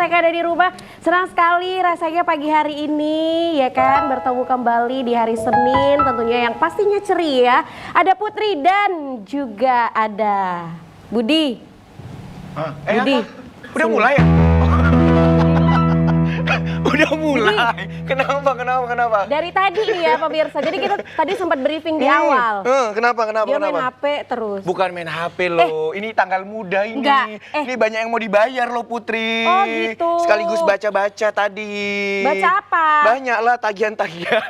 Eka ada di rumah. Senang sekali rasanya pagi hari ini ya kan bertemu kembali di hari Senin tentunya yang pastinya ceria. Ada Putri dan juga ada Budi. Budi. Apa? Udah mulai ya? Udah mulai. Kenapa? Dari tadi nih ya pemirsa. Jadi kita tadi sempat briefing di awal. Kenapa? Dia main HP terus. Bukan main HP loh. Ini tanggal muda ini. Enggak. Ini banyak yang mau dibayar loh Putri. Oh gitu. Sekaligus baca-baca tadi. Baca apa? Banyak lah tagihan-tagihan.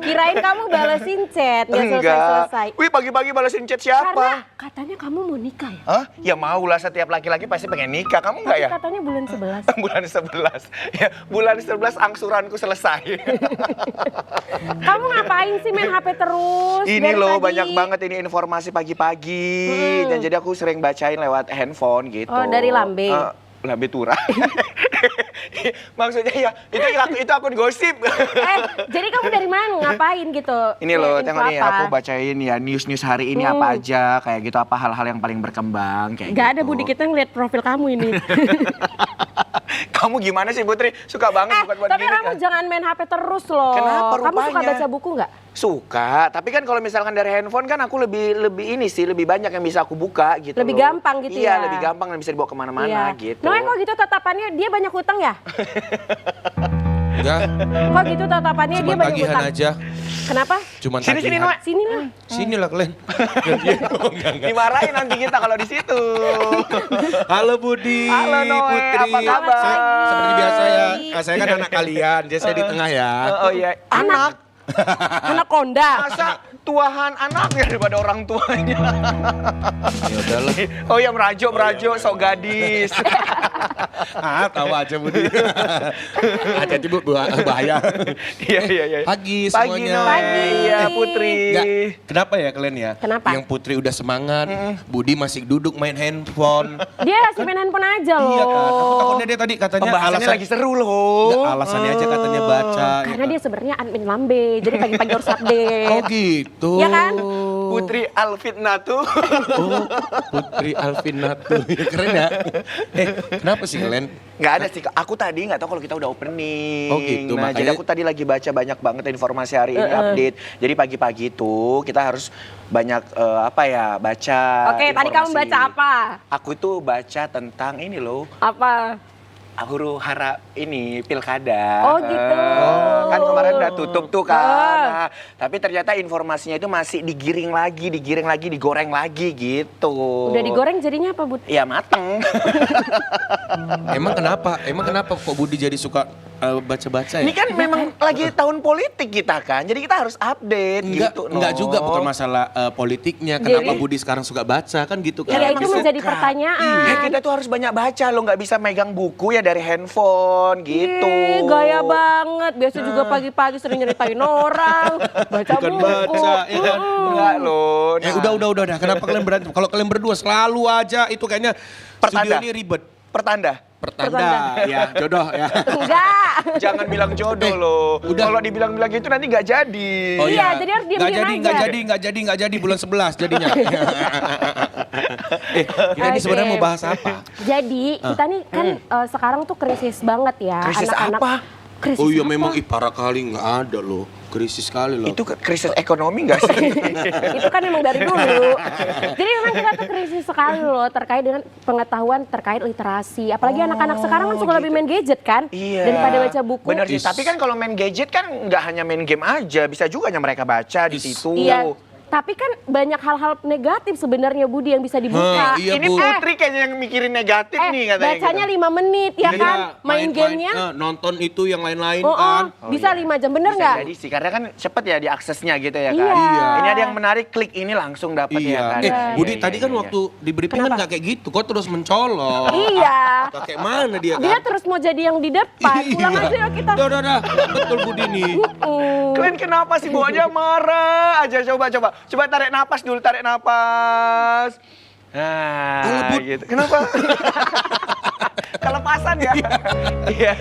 Kirain kamu balesin chat nggak Enggak. selesai-selesai. Wih pagi-pagi balesin chat siapa? Karena katanya kamu mau nikah ya? Hah? Ya mau lah, setiap laki-laki pasti pengen nikah. Kamu enggak Tapi ya? katanya bulan 11. Bulan 11. Ya, bulan 11 angsuranku selesai. Kamu ngapain sih main HP terus? Ini dari loh tadi? banyak banget ini informasi pagi-pagi. Dan jadi aku sering bacain lewat handphone gitu. Oh, dari Lambe? Lambe Tura. Maksudnya ya, itu akun gosip. Jadi kamu dari mana? Ngapain gitu? Ini loh, Info tengok nih apa? aku bacain ya news-news hari ini apa aja. Kayak gitu, apa hal-hal yang paling berkembang kayak Gak gitu. ada Budi, kita ngeliat profil kamu ini. Kamu gimana sih Putri? Suka banget buat Tapi gini kamu kan? jangan main HP terus loh. Kenapa Kamu suka rupanya? baca buku nggak? Suka, tapi kan kalau misalkan dari handphone kan aku lebih ini sih, lebih banyak yang bisa aku buka gitu. Lebih loh. gampang gitu Iya, ya? lebih gampang dan bisa dibawa kemana-mana gitu. Nah, kok gitu tatapannya dia banyak hutang ya? Enggak, Kok gitu tatapannya dia cuma banyak tagihan hutang? aja. Kenapa? Cuman Sini, tagihan. Noah. Sini lah. Sini lah kalian. Dimarahin nanti kita kalau di situ. Halo Budi, Halo, Noe, Putri. apa kabar? Seperti biasa ya, saya kan anak kalian, jadi saya di tengah ya. Oh iya, anak. Anak konda. Masa tuahan anaknya daripada orang tuanya. Ya udahlah. Oh iya, merajuk, sok gadis. Tahu aja Budi. Hati-hati Bu, bahaya. Iya. Pagi Pagi, semuanya. Noe. Iya, Putri. Enggak, kenapa ya kalian ya? Kenapa? Yang Putri udah semangat, Budi masih duduk main handphone. Dia masih main handphone aja loh. Iya kan? Aku takutnya dia tadi katanya Pembahasannya lagi seru loh. Enggak, alasannya aja katanya baca. Karena dia sebenarnya admin Lambe, jadi pagi-pagi harus update. Oh gitu. Iya kan? Putri Alfitnatu. Oh, Putri Alfinatu. Keren ya. Kenapa sih kalian? Nggak ada sih, aku tadi nggak tahu kalau kita udah opening. Oh gitu, Nah, jadi makanya- aku tadi lagi baca banyak banget informasi hari ini update. Jadi pagi-pagi itu kita harus banyak baca. Oke, tadi kamu informasi. baca apa? Aku itu baca tentang ini loh, Apa? huru hara ini pilkada. Oh, gitu. Kan kemarin udah tutup tuh kan. Ah. Nah, tapi ternyata informasinya itu masih digoreng lagi gitu. Udah digoreng jadinya apa, Bud? Ya mateng. Emang kenapa kok Budi jadi suka baca-baca ya? Ini kan memang lagi tahun politik kita kan, jadi kita harus update gitu. Enggak juga, bukan masalah politiknya. Kenapa Jadi- Budi sekarang suka baca kan gitu kan? Ya, emang itu menjadi suka. pertanyaan. Kita tuh harus banyak baca lo, nggak bisa megang buku ya dari handphone gitu. Ih, gaya banget. Biasa juga pagi-pagi sering nyeritain orang, baca Bukan buku. baca, ya kan? Enggak loh. Udah. Kenapa kalian berantem? Kalau kalian berdua selalu aja itu kayaknya studio Pertanda. ini ribet. Pertanda. Pertanda, ya jodoh ya. Enggak. Jangan bilang jodoh loh. udah. Kalau dibilang-bilang gitu nanti nggak jadi. Oh Iya, jadi harus diam-diam aja. Nggak jadi bulan 11 jadinya. Kita ini sebenarnya Oke. mau bahas apa? Jadi kita nih kan sekarang tuh krisis banget ya. Krisis apa? Krisis Oh iya apa? memang parah kali nggak ada loh. Krisis sekali loh. Itu krisis ekonomi nggak sih? Itu kan memang dari dulu. Jadi memang kita tuh krisis sekali loh terkait dengan pengetahuan terkait literasi. Apalagi anak-anak sekarang kan suka lebih main gadget kan Iya. daripada baca buku. Bener sih. Is. Tapi kan kalau main gadget kan nggak hanya main game aja, bisa juga mereka baca di Is. situ. Iya. Tapi kan banyak hal-hal negatif sebenarnya Budi yang bisa dibuka. Iya, Ini Bu. Putri kayaknya yang mikirin negatif nih katanya. bacanya gitu. 5 menit ya Iya, kan? Main gamenya. nonton itu yang lain-lain Oh, kan. bisa 5 jam, bener Bisa nggak? jadi sih, karena kan cepet ya diaksesnya gitu ya kan. Iya. Iya. Ini ada yang menarik, klik ini langsung dapat Iya. ya kan. Budi Iya, tadi iya, kan iya. waktu di briefing kan Kenapa? nggak kayak gitu. Kok terus mencolok. Iya. Kayak mana dia kan? Dia terus mau jadi yang di depan. Pulang aja ya kita. Udah. Betul Budi nih. Kalian kenapa sih bawanya marah aja? Coba tarik napas dulu, tarik napas. Nah, Alah, Bud. gitu. Kenapa? Kelepasan ya. Iya.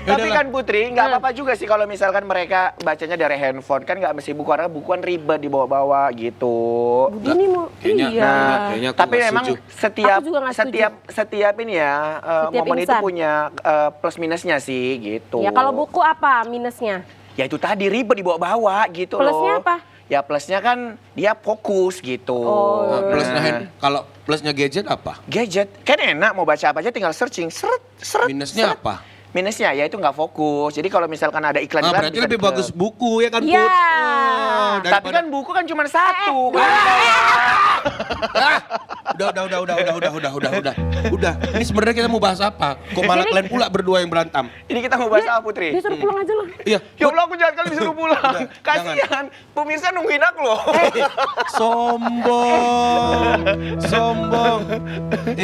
Tapi Yaudahlah. kan Putri, nggak apa-apa juga sih kalau misalkan mereka bacanya dari handphone. Kan nggak mesti buku, karena bukuan ribet dibawa-bawa gitu. Budi ini mau, Kayaknya- iya. kayaknya aku Tapi nggak memang setuju. Aku juga nggak setuju. setiap ini ya, Setiap momen itu insan. punya plus minusnya sih gitu. Ya kalau buku apa minusnya? Ya itu tadi ribet dibawa-bawa gitu Plusnya loh. apa? Ya plusnya kan dia fokus gitu. Oh. Nah, kalau plusnya gadget apa? Gadget kan enak, mau baca apa aja tinggal searching, seret. Minusnya seret. apa? Minusnya ya itu nggak fokus. Jadi kalau misalkan ada Nah, iklan-iklan berarti bisa lebih diklik. bagus buku ya kan, Iya. Put? Tapi kan buku kan cuma satu. Udah. Ini sebenarnya kita mau bahas apa? Kok malah kalian pula berdua yang berantem? Ini kita mau bahas apa, Putri? Dia suruh pulang aja loh. Iya. Ya Allah, aku jahat kali disuruh pulang. Udah, Kasihan, pemirsa nungguin aku loh. Sombong.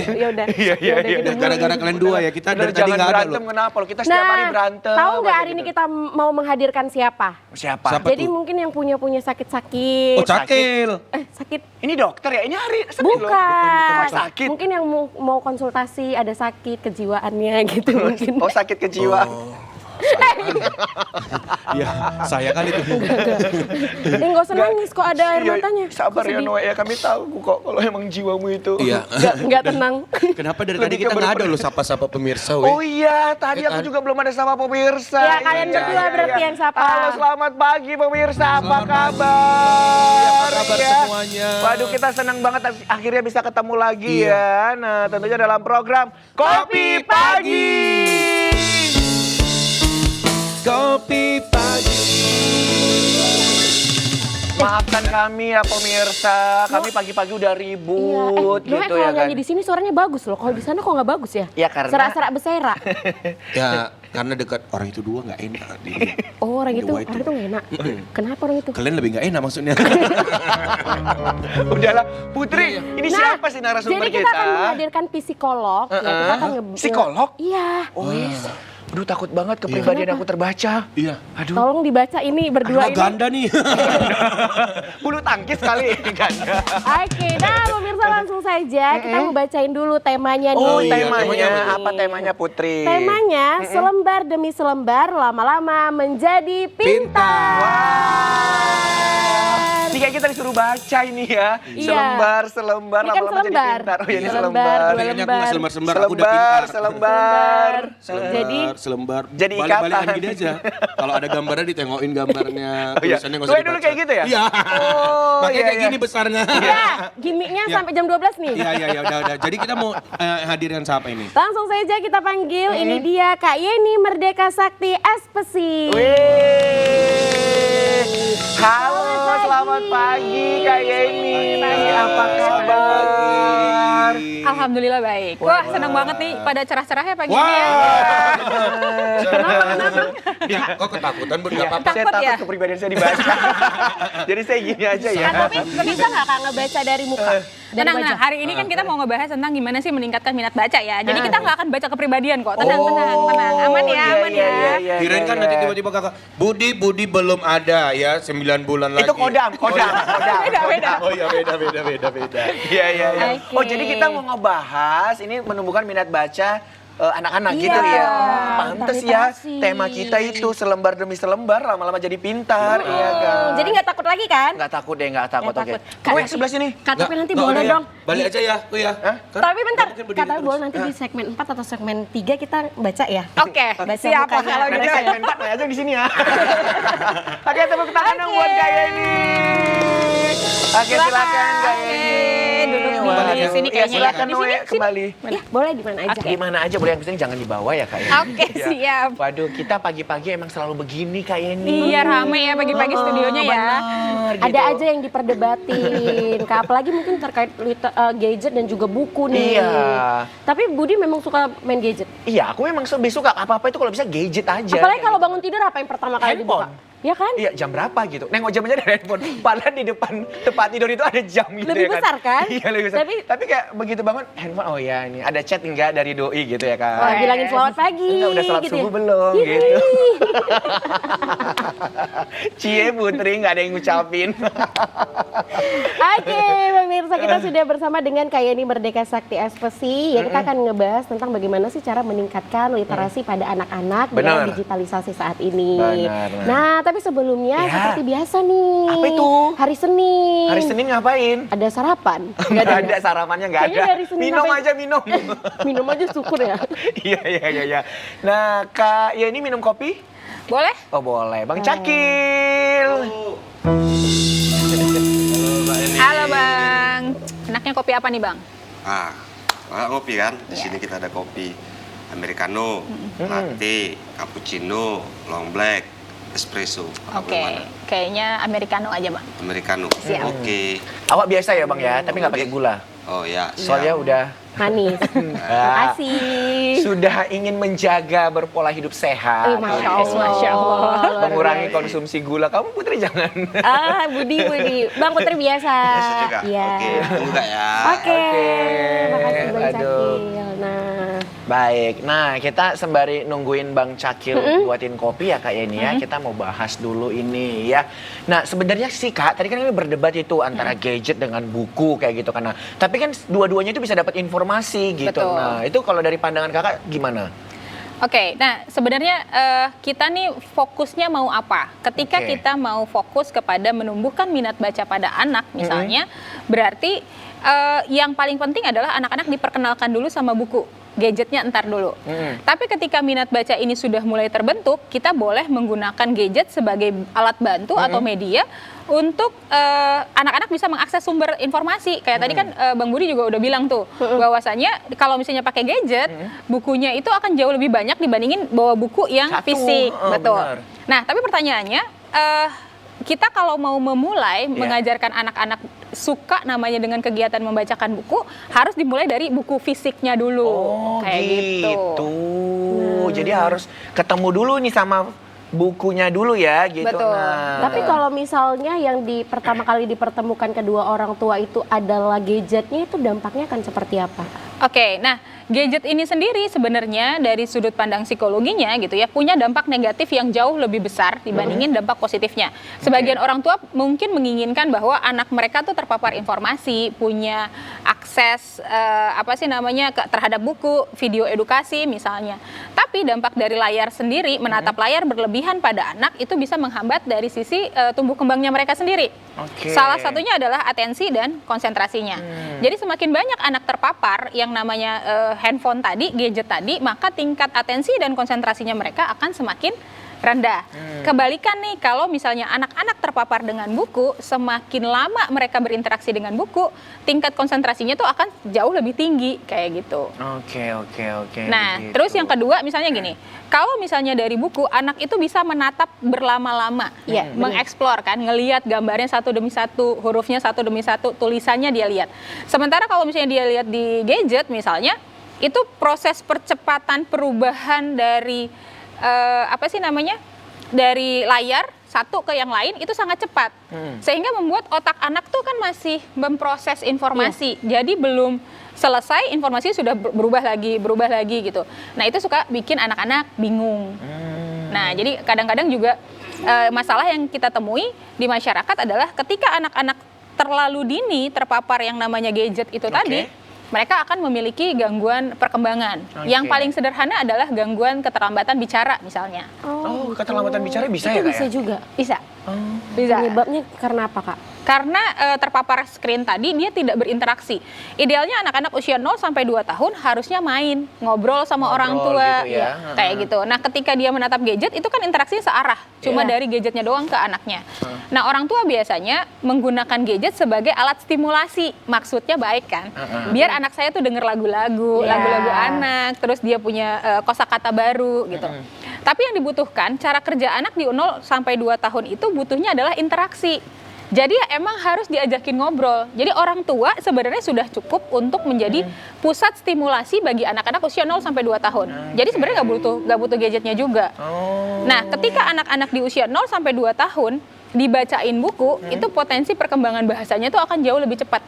Ya udah. Iya. Udah gara-gara kalian dua ya, kita dari tadi Jangan nggak ada berantem, loh. kenapa? Loh, kita setiap hari berantem. Tahu nggak aja hari ini gitu. kita mau menghadirkan siapa? Siapa? Siapa? Jadi tuh? mungkin yang punya sakit-sakit. Oh, Cakil. Sakit. Ini dokter ya? Ini hari Senin loh. Bukan. Oh, sakit. Mungkin yang mau konsultasi ada sakit kejiwaannya gitu mungkin. Oh, sakit kejiwaan. Iya, saya kan itu. Nggak usah nangis kok ada air Iya, matanya. Sabar Kok ya sedih? Noe ya, kami tahu kok kalau emang jiwamu itu. Iya. Nggak tenang. Kenapa dari Lebih tadi kita ke nggak ada loh sapa-sapa pemirsa, Oh weh? iya, tadi Ya aku kan? juga belum ada sama pemirsa. Ya, kalian berdua berarti yang sapa. Halo, selamat pagi pemirsa. Apa Selamat kabar? Apa kabar Ya. semuanya? Waduh, kita senang banget akhirnya bisa ketemu lagi ya. Nah, tentunya dalam program Kopi Pagi. Kopi pagi. Maafkan kami ya pemirsa, kami pagi-pagi udah ribut Noe gitu kalau ya kan. nyanyi di sini suaranya bagus loh. Kalau di sana kok nggak bagus ya? Ya, karena- Serak-serak besera. Ya, karena dekat orang itu dua nggak enak. Oh orang itu, Dua itu. orang itu nggak enak. Kenapa orang itu? Kalian lebih nggak enak maksudnya. Udahlah, Putri, ini siapa sih narasumber jadi kita akan menghadirkan psikolog. Ya, kita akan Psikolog? Iya. Oh, aduh takut banget kepribadian aku terbaca. Iya. Aduh, Tolong dibaca ini berdua Aduh, ini. ganda nih. bulu tangkis kali ganda. Oke, nah pemirsa langsung saja kita mau bacain dulu temanya nih. Oh, iya, temanya temanya apa temanya Putri? Temanya selembar demi selembar lama-lama menjadi pintar. Ini kayak kita disuruh baca ini ya. Iya. Selembar, Ini kan lama-lama jadi selembar. pintar. Oh, ya, ini Selembar, selembar. dua Kayaknya aku nggak selembar-selembar, aku udah Selembar, pintar. selembar. Jadi selembar. Jadi Balik-balikan ikatan. gini aja. Kalau ada gambarnya ditengokin gambarnya. Oh, iya. Tulisannya nggak Tuh, usah dulu dibaca. kayak gitu ya? Iya. Oh, Makanya iya, kayak iya. gini besarnya. ya, gimmicknya Iya. sampai jam 12 nih. Iya, udah. Jadi kita mau hadirkan siapa ini? Langsung saja kita panggil, ini dia Kak Yeni Merdeka Sakti Espesi. Wih. Halo, selamat pagi Kak Yeni. Apa kabar? Alhamdulillah baik. Wah, senang banget nih pada cerah-cerah ya pagi ini Wah. ya. Ya, kok ketakutan Bun? Nggak apa-apa. Saya Takut takut ya? kepribadian saya dibaca. Jadi saya gini aja ya. Tapi bisa nggak Kak ngebaca dari muka? Dari Tenang, wajah? nah hari ini kan kita mau ngebahas tentang gimana sih meningkatkan minat baca ya. Jadi kita nggak akan baca kepribadian kok. Tenang. Aman ya, aman ya. Kirain kan nanti tiba-tiba kakak, Budi belum ada ya 9 bulan lagi. Itu kodam. Beda. Oh iya beda. Iya. Oke. Oh, jadi kita mau ngebahas ini menumbuhkan minat baca anak-anak Iya, gitu ya. Pantes ya, literasi. tema kita itu selembar demi selembar lama-lama jadi pintar, iya kan. Jadi nggak takut lagi kan? Nggak takut deh, nggak takut. Nggak Oke. takut. Oh, yang sebelah sini. Kak, tapi nanti Nggak, boleh udah ya. dong. Balik aja ya, tuh ya. Hah? Kan Tapi bentar, nggak mungkin berdiri kata terus. boleh nanti di segmen 4 atau segmen 3 kita baca ya. Oke, Baca siapa mukanya. kalau Nanti gitu. saya main partner aja di sini ya. Oke, tepuk tangan dong buat Kak Yeni. Oke, silakan Kak Yeni. Duduk di Waduh. sini Iya, kayaknya. silakan Di Noe sini, kembali. Ya, boleh di mana aja. Di mana aja boleh, yang penting jangan di bawah ya Kak Yeni. Oke, Iya. siap. Waduh, kita pagi-pagi emang selalu begini Kak Yeni. Iya rame ya pagi-pagi studionya ya. Benar, Ada gitu. aja yang diperdebatin, Kak. Apalagi mungkin terkait gadget dan juga buku nih. Iya. Tapi Budi memang suka main gadget. Iya, aku memang lebih suka apa-apa itu kalau bisa gadget aja. Apalagi kalau bangun tidur apa yang pertama kali dibuka? handphone. Ya kan? Iya, jam berapa gitu. Nengok jam aja dari handphone. Padahal di depan tempat tidur itu ada jam gitu Lebih ya kan. besar kan? Iya, lebih besar. Tapi kayak begitu bangun handphone, oh ya ini ada chat enggak dari doi gitu ya kan. Wah, bilangin selamat pagi. Enggak, udah sholat gitu subuh ya. belum gitu. Cie Putri nggak ada yang ngucapin. Oke, pemirsa kita sudah bersama dengan Kak Yeni Merdeka Sakti Espesi. Ya kita akan ngebahas tentang bagaimana sih cara meningkatkan literasi pada anak-anak dengan Benar. digitalisasi saat ini. Benar. Nah, tapi sebelumnya Ya. seperti biasa nih. Apa itu? Hari Senin. Hari Senin ngapain? Ada sarapan? Nggak ada sarapannya, nggak Kayaknya ada. dari Senin Minum sampai- aja minum. Minum aja syukur ya. Iya. Nah, Kak Yeni minum kopi? Boleh? Oh boleh. Bang Cakil. Halo Bang. Enaknya kopi apa nih Bang? Ngopi kan? Di sini kita ada kopi americano, latte, cappuccino, long black, espresso. Apa yang mana? Kayaknya americano aja Bang. Americano. Siap. Oke. Awak biasa ya bang ya, tapi nggak pakai gula. Oh ya. Soalnya siap. udah Manis. ah, Makasih. sudah ingin menjaga berpola hidup sehat. Masya Oke. Allah. Masya Allah. Luar Mengurangi biasa. konsumsi gula. Kamu Putri jangan. Budi. Bang Putri biasa. Biasa juga. Iya. Oke, tunggu ya. Oke. Makasih Bang Aduh. Cakil. Nah, Baik, nah kita sembari nungguin Bang Cakil buatin kopi ya Kak Yeni ya, kita mau bahas dulu ini ya. Nah sebenarnya sih Kak, tadi kan kami berdebat itu antara gadget dengan buku kayak gitu kan. Nah, tapi kan dua-duanya itu bisa dapat informasi gitu. Betul. Nah itu kalau dari pandangan Kakak gimana? Oke, nah sebenarnya kita nih fokusnya mau apa? Ketika Oke. kita mau fokus kepada menumbuhkan minat baca pada anak misalnya, berarti yang paling penting adalah anak-anak diperkenalkan dulu sama buku. Gadgetnya entar dulu. Tapi ketika minat baca ini sudah mulai terbentuk, kita boleh menggunakan gadget sebagai alat bantu atau media untuk anak-anak bisa mengakses sumber informasi. Kayak tadi kan Bang Budi juga udah bilang tuh, bahwasanya kalau misalnya pakai gadget, bukunya itu akan jauh lebih banyak dibandingin bawa buku yang Satu, fisik. Betul. benar. Nah, tapi pertanyaannya, kita kalau mau memulai mengajarkan anak-anak suka namanya dengan kegiatan membacakan buku, harus dimulai dari buku fisiknya dulu. Oh Kayak gitu. Jadi harus ketemu dulu nih sama bukunya dulu ya gitu. Betul. Nah. tapi kalau misalnya yang pertama kali dipertemukan kedua orang tua itu adalah gadgetnya, itu dampaknya akan seperti apa? Oke, nah gadget ini sendiri sebenarnya dari sudut pandang psikologinya gitu ya, punya dampak negatif yang jauh lebih besar dibandingin dampak positifnya. Sebagian orang tua mungkin menginginkan bahwa anak mereka tuh terpapar informasi, punya akses terhadap buku, video edukasi misalnya. Tapi dampak dari layar sendiri, menatap layar berlebihan pada anak itu bisa menghambat dari sisi tumbuh kembangnya mereka sendiri. Oke. Salah satunya adalah atensi dan konsentrasinya. Jadi semakin banyak anak terpapar yang namanya handphone tadi, gadget tadi, maka tingkat atensi dan konsentrasinya mereka akan semakin rendah. Kebalikan nih, kalau misalnya anak-anak terpapar dengan buku, semakin lama mereka berinteraksi dengan buku, tingkat konsentrasinya tuh akan jauh lebih tinggi kayak gitu. Oke. Nah, begitu. terus yang kedua misalnya gini, kalau misalnya dari buku, anak itu bisa menatap berlama-lama, Iya, mengeksplor kan, ngelihat gambarnya satu demi satu, hurufnya satu demi satu, tulisannya dia lihat. Sementara kalau misalnya dia lihat di gadget misalnya, itu proses percepatan perubahan dari dari layar satu ke yang lain itu sangat cepat, sehingga membuat otak anak tuh kan masih memproses informasi, jadi belum selesai informasi sudah berubah lagi gitu. Nah itu suka bikin anak-anak bingung. Nah jadi kadang-kadang juga masalah yang kita temui di masyarakat adalah ketika anak-anak terlalu dini terpapar yang namanya gadget itu tadi, mereka akan memiliki gangguan perkembangan. Yang paling sederhana adalah gangguan keterlambatan bicara misalnya. Oh, keterlambatan bicara bisa itu ya Kak bisa ya? juga. Bisa. Oh. Bisa. Penyebabnya karena apa, Kak? Karena terpapar screen tadi dia tidak berinteraksi. Idealnya anak-anak usia 0 sampai 2 tahun harusnya main, ngobrol sama orang tua, gitu ya. kayak gitu. Nah, ketika dia menatap gadget itu kan interaksinya searah, cuma Iya. dari gadgetnya doang ke anaknya. Nah, orang tua biasanya menggunakan gadget sebagai alat stimulasi. Maksudnya baik kan? Biar anak saya tuh denger lagu-lagu, Iya. lagu-lagu anak, terus dia punya kosakata baru gitu. Tapi yang dibutuhkan cara kerja anak di 0 sampai 2 tahun itu butuhnya adalah interaksi. Jadi ya emang harus diajakin ngobrol. Jadi orang tua sebenarnya sudah cukup untuk menjadi pusat stimulasi bagi anak-anak usia 0 sampai 2 tahun. Jadi sebenarnya nggak butuh gadgetnya juga. Nah, ketika anak-anak di usia 0 sampai 2 tahun dibacain buku, itu potensi perkembangan bahasanya tuh akan jauh lebih cepat.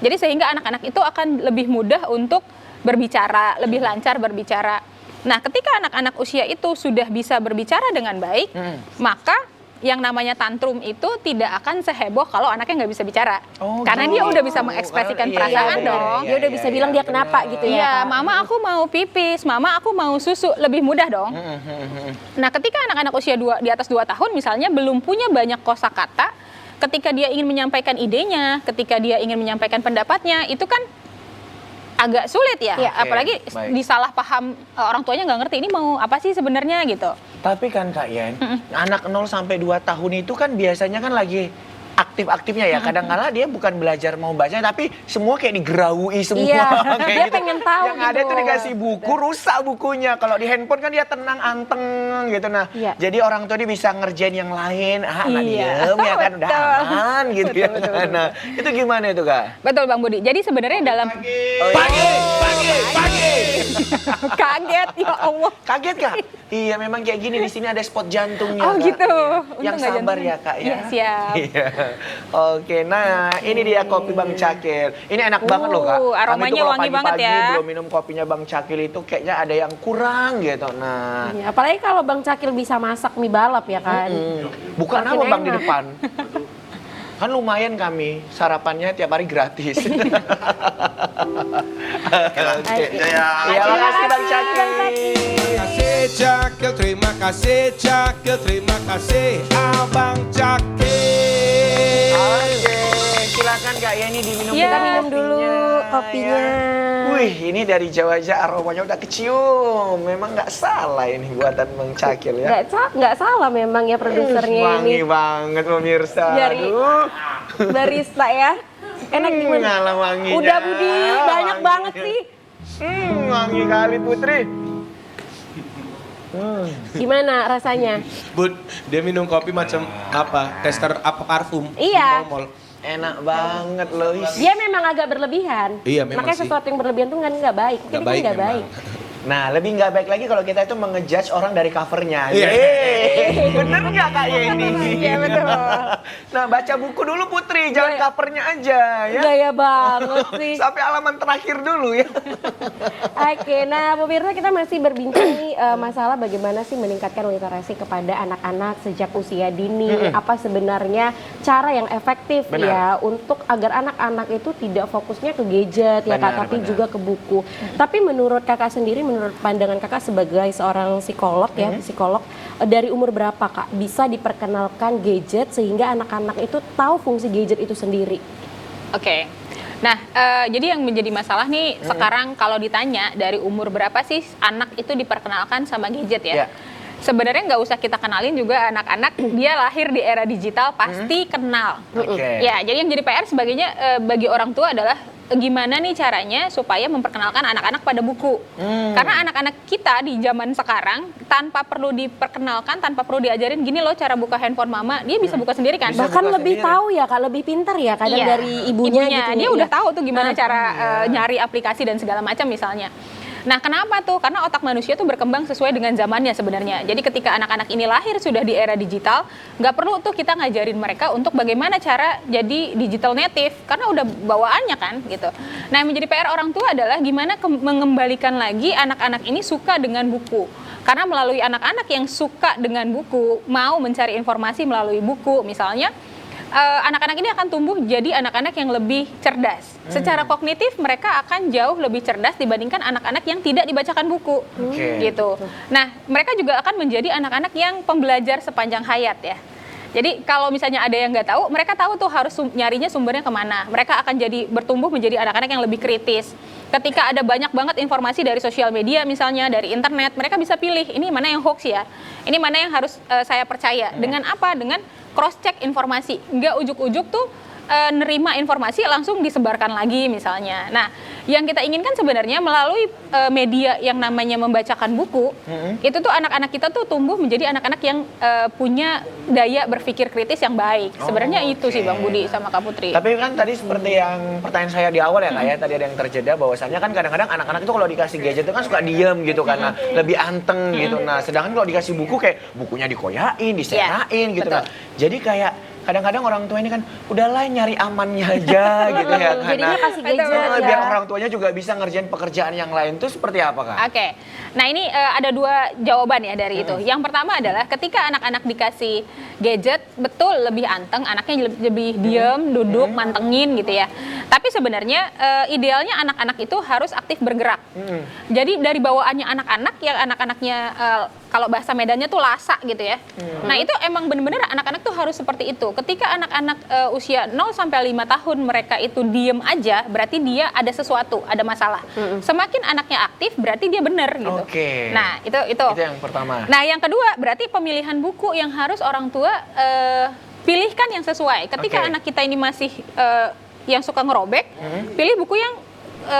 Jadi sehingga anak-anak itu akan lebih mudah untuk berbicara, lebih lancar berbicara. Nah, ketika anak-anak usia itu sudah bisa berbicara dengan baik, maka yang namanya tantrum itu tidak akan seheboh kalau anaknya nggak bisa bicara. Karena dia udah bisa mengekspresikan perasaan dong. Dia udah bisa bilang dia kenapa gitu ya. Iya, Kak? mama aku mau pipis, mama aku mau susu, lebih mudah dong. Nah, ketika anak-anak usia di atas 2 tahun misalnya belum punya banyak kosakata, ketika dia ingin menyampaikan idenya, ketika dia ingin menyampaikan pendapatnya, itu kan agak sulit ya. Iya. Apalagi Baik. disalah paham, orang tuanya nggak ngerti ini mau apa sih sebenarnya gitu. Tapi kan Kak Yen, anak 0 sampai 2 tahun itu kan biasanya kan lagi aktif-aktifnya ya. Kadang-kala dia bukan belajar mau baca, tapi semua kayak digeraui semua. Iya, kayak dia pengen tahu Yang ada gitu. tuh dikasih buku, rusak bukunya. Kalau di handphone kan dia tenang, anteng gitu. Nah, Iya. jadi orang tua dia bisa ngerjain yang lain. Anak Iya. diem ya kan, udah Betul. aman gitu ya. Nah, itu gimana itu Kak? Betul Bang Budi. Jadi sebenarnya dalam Pagi! kaget ya Allah. Kaget Kak? Iya memang kayak gini, di sini ada spot jantungnya Oh Kak. gitu. Iya. Untung Yang nggak sabar jantungnya. ya Kak ya. Iya, siap. Iya. Oke, nah ini dia kopi Bang Cakil. Ini enak banget loh Kak. Kami aromanya tuh kalau wangi banget pagi-pagi ya. belum minum kopinya Bang Cakil itu kayaknya ada yang kurang gitu. Nah, Iya, apalagi kalau Bang Cakil bisa masak mie balap ya kan. bukan Makin apa Bang di enak. depan. Kan lumayan kami, sarapannya tiap hari gratis. Oke. Jaya. Iya, makasih Bang Cakil. Terima kasih Cakil, terima kasih Abang Cakil. Oke, silakan Kak ya ini diminum. Iya. Kita minum dulu kopinya. Wih, ini dari jauh aja aromanya udah kecium. Memang nggak salah ini buatan Bang Cakil ya. Nggak salah memang ya produsernya Wangi ini. banget pemirsa. Dari- Aduh. Barista ya. Enak gimana? Ngalah wanginya. Udah Budi, banyak Wanginya. banget sih. Wangi kali Putri. Gimana rasanya? Bud, dia minum kopi macam apa? Tester apa parfum? Iya. Mall-mall. Enak banget loh. Dia memang agak berlebihan. Iya, memang Makanya sih. sesuatu yang berlebihan tuh kan nggak baik. Nggak Ini kan baik nggak memang. baik. Nah, lebih nggak baik lagi kalau kita itu mengejudge orang dari covernya. Iya. Yeay. Bener nggak Kak Yeni? Iya, betul. Nah, baca buku dulu Putri, jangan covernya aja ya. Gaya banget sih. Sampai halaman terakhir dulu ya. Oke, nah pemirsa kita masih berbincang nih masalah bagaimana sih meningkatkan literasi kepada anak-anak sejak usia dini. Apa sebenarnya cara yang efektif Benar. ya untuk agar anak-anak itu tidak fokusnya ke gadget ya Benar, Kak, tapi benar. juga ke buku. Tapi menurut Kakak sendiri, menurut pandangan Kakak sebagai seorang psikolog ya, psikolog dari umur berapa Kak bisa diperkenalkan gadget sehingga anak-anak itu tahu fungsi gadget itu sendiri? Oke. Nah, jadi yang menjadi masalah nih sekarang kalau ditanya dari umur berapa sih anak itu diperkenalkan sama gadget ya? Ya. Sebenarnya nggak usah kita kenalin juga anak-anak, dia lahir di era digital pasti kenal. Oke. Ya, jadi yang jadi PR sebagainya bagi orang tua adalah gimana nih caranya supaya memperkenalkan anak-anak pada buku. Karena anak-anak kita di zaman sekarang tanpa perlu diperkenalkan, tanpa perlu diajarin gini loh cara buka handphone mama, dia bisa buka sendiri kan? Bisa Bahkan buka lebih sendiri. tahu ya Kak, lebih pintar ya kadang Iya. dari ibunya gitu. Dia ya. udah tahu tuh gimana Nah, cara nyari aplikasi dan segala macam misalnya. Nah, kenapa tuh? Karena otak manusia tuh berkembang sesuai dengan zamannya sebenarnya. Jadi ketika anak-anak ini lahir sudah di era digital, nggak perlu tuh kita ngajarin mereka untuk bagaimana cara jadi digital native, karena udah bawaannya kan gitu. Nah, yang menjadi PR orang tua adalah gimana mengembalikan lagi anak-anak ini suka dengan buku. Karena melalui anak-anak yang suka dengan buku, mau mencari informasi melalui buku misalnya, anak-anak ini akan tumbuh jadi anak-anak yang lebih cerdas. Secara kognitif mereka akan jauh lebih cerdas dibandingkan anak-anak yang tidak dibacakan buku. Oke. Gitu. Nah, mereka juga akan menjadi anak-anak yang pembelajar sepanjang hayat ya. Jadi kalau misalnya ada yang nggak tahu, mereka tahu tuh harus nyarinya sumbernya kemana. Mereka akan jadi bertumbuh menjadi anak-anak yang lebih kritis. Ketika ada banyak banget informasi dari sosial media misalnya, dari internet, mereka bisa pilih ini mana yang hoax ya, ini mana yang harus saya percaya. Dengan apa? Dengan cross check informasi. Nggak ujuk-ujuk tuh nerima informasi langsung disebarkan lagi misalnya. Nah, Yang kita inginkan sebenarnya melalui media yang namanya membacakan buku, itu tuh anak-anak kita tuh tumbuh menjadi anak-anak yang punya daya berpikir kritis yang baik. Sebenarnya itu sih Bang Budi sama Kak Putri. Tapi kan tadi seperti yang pertanyaan saya di awal ya Kak ya, tadi ada yang terjeda bahwasannya kan kadang-kadang anak-anak itu kalau dikasih gadget itu kan suka diem gitu karena lebih anteng gitu. Nah, sedangkan kalau dikasih buku kayak bukunya dikoyain, diserain gitu. betul. Nah, jadi kayak kadang-kadang orang tua ini kan udahlah nyari amannya aja gitu ya. Jadinya kasih gadget ya. Biar orang tuanya juga bisa ngerjain pekerjaan yang lain tuh seperti apa Kak? Oke, nah ini ada 2 jawaban ya dari itu. Yang pertama adalah ketika anak-anak dikasih gadget, betul lebih anteng, anaknya lebih diem, duduk, mantengin gitu ya. Tapi sebenarnya idealnya anak-anak itu harus aktif bergerak. Jadi dari bawaannya anak-anak yang anak-anaknya kalau bahasa Medannya tuh lasa gitu ya. Nah itu emang bener-bener anak-anak tuh harus seperti itu. Ketika anak-anak usia 0 sampai 5 tahun mereka itu diem aja, berarti dia ada sesuatu, ada masalah. Semakin anaknya aktif, berarti dia bener gitu. Oke. Nah itu. Itu yang pertama. Nah yang kedua berarti pemilihan buku yang harus orang tua pilihkan yang sesuai. Ketika Oke. anak kita ini masih yang suka ngerobek, pilih buku yang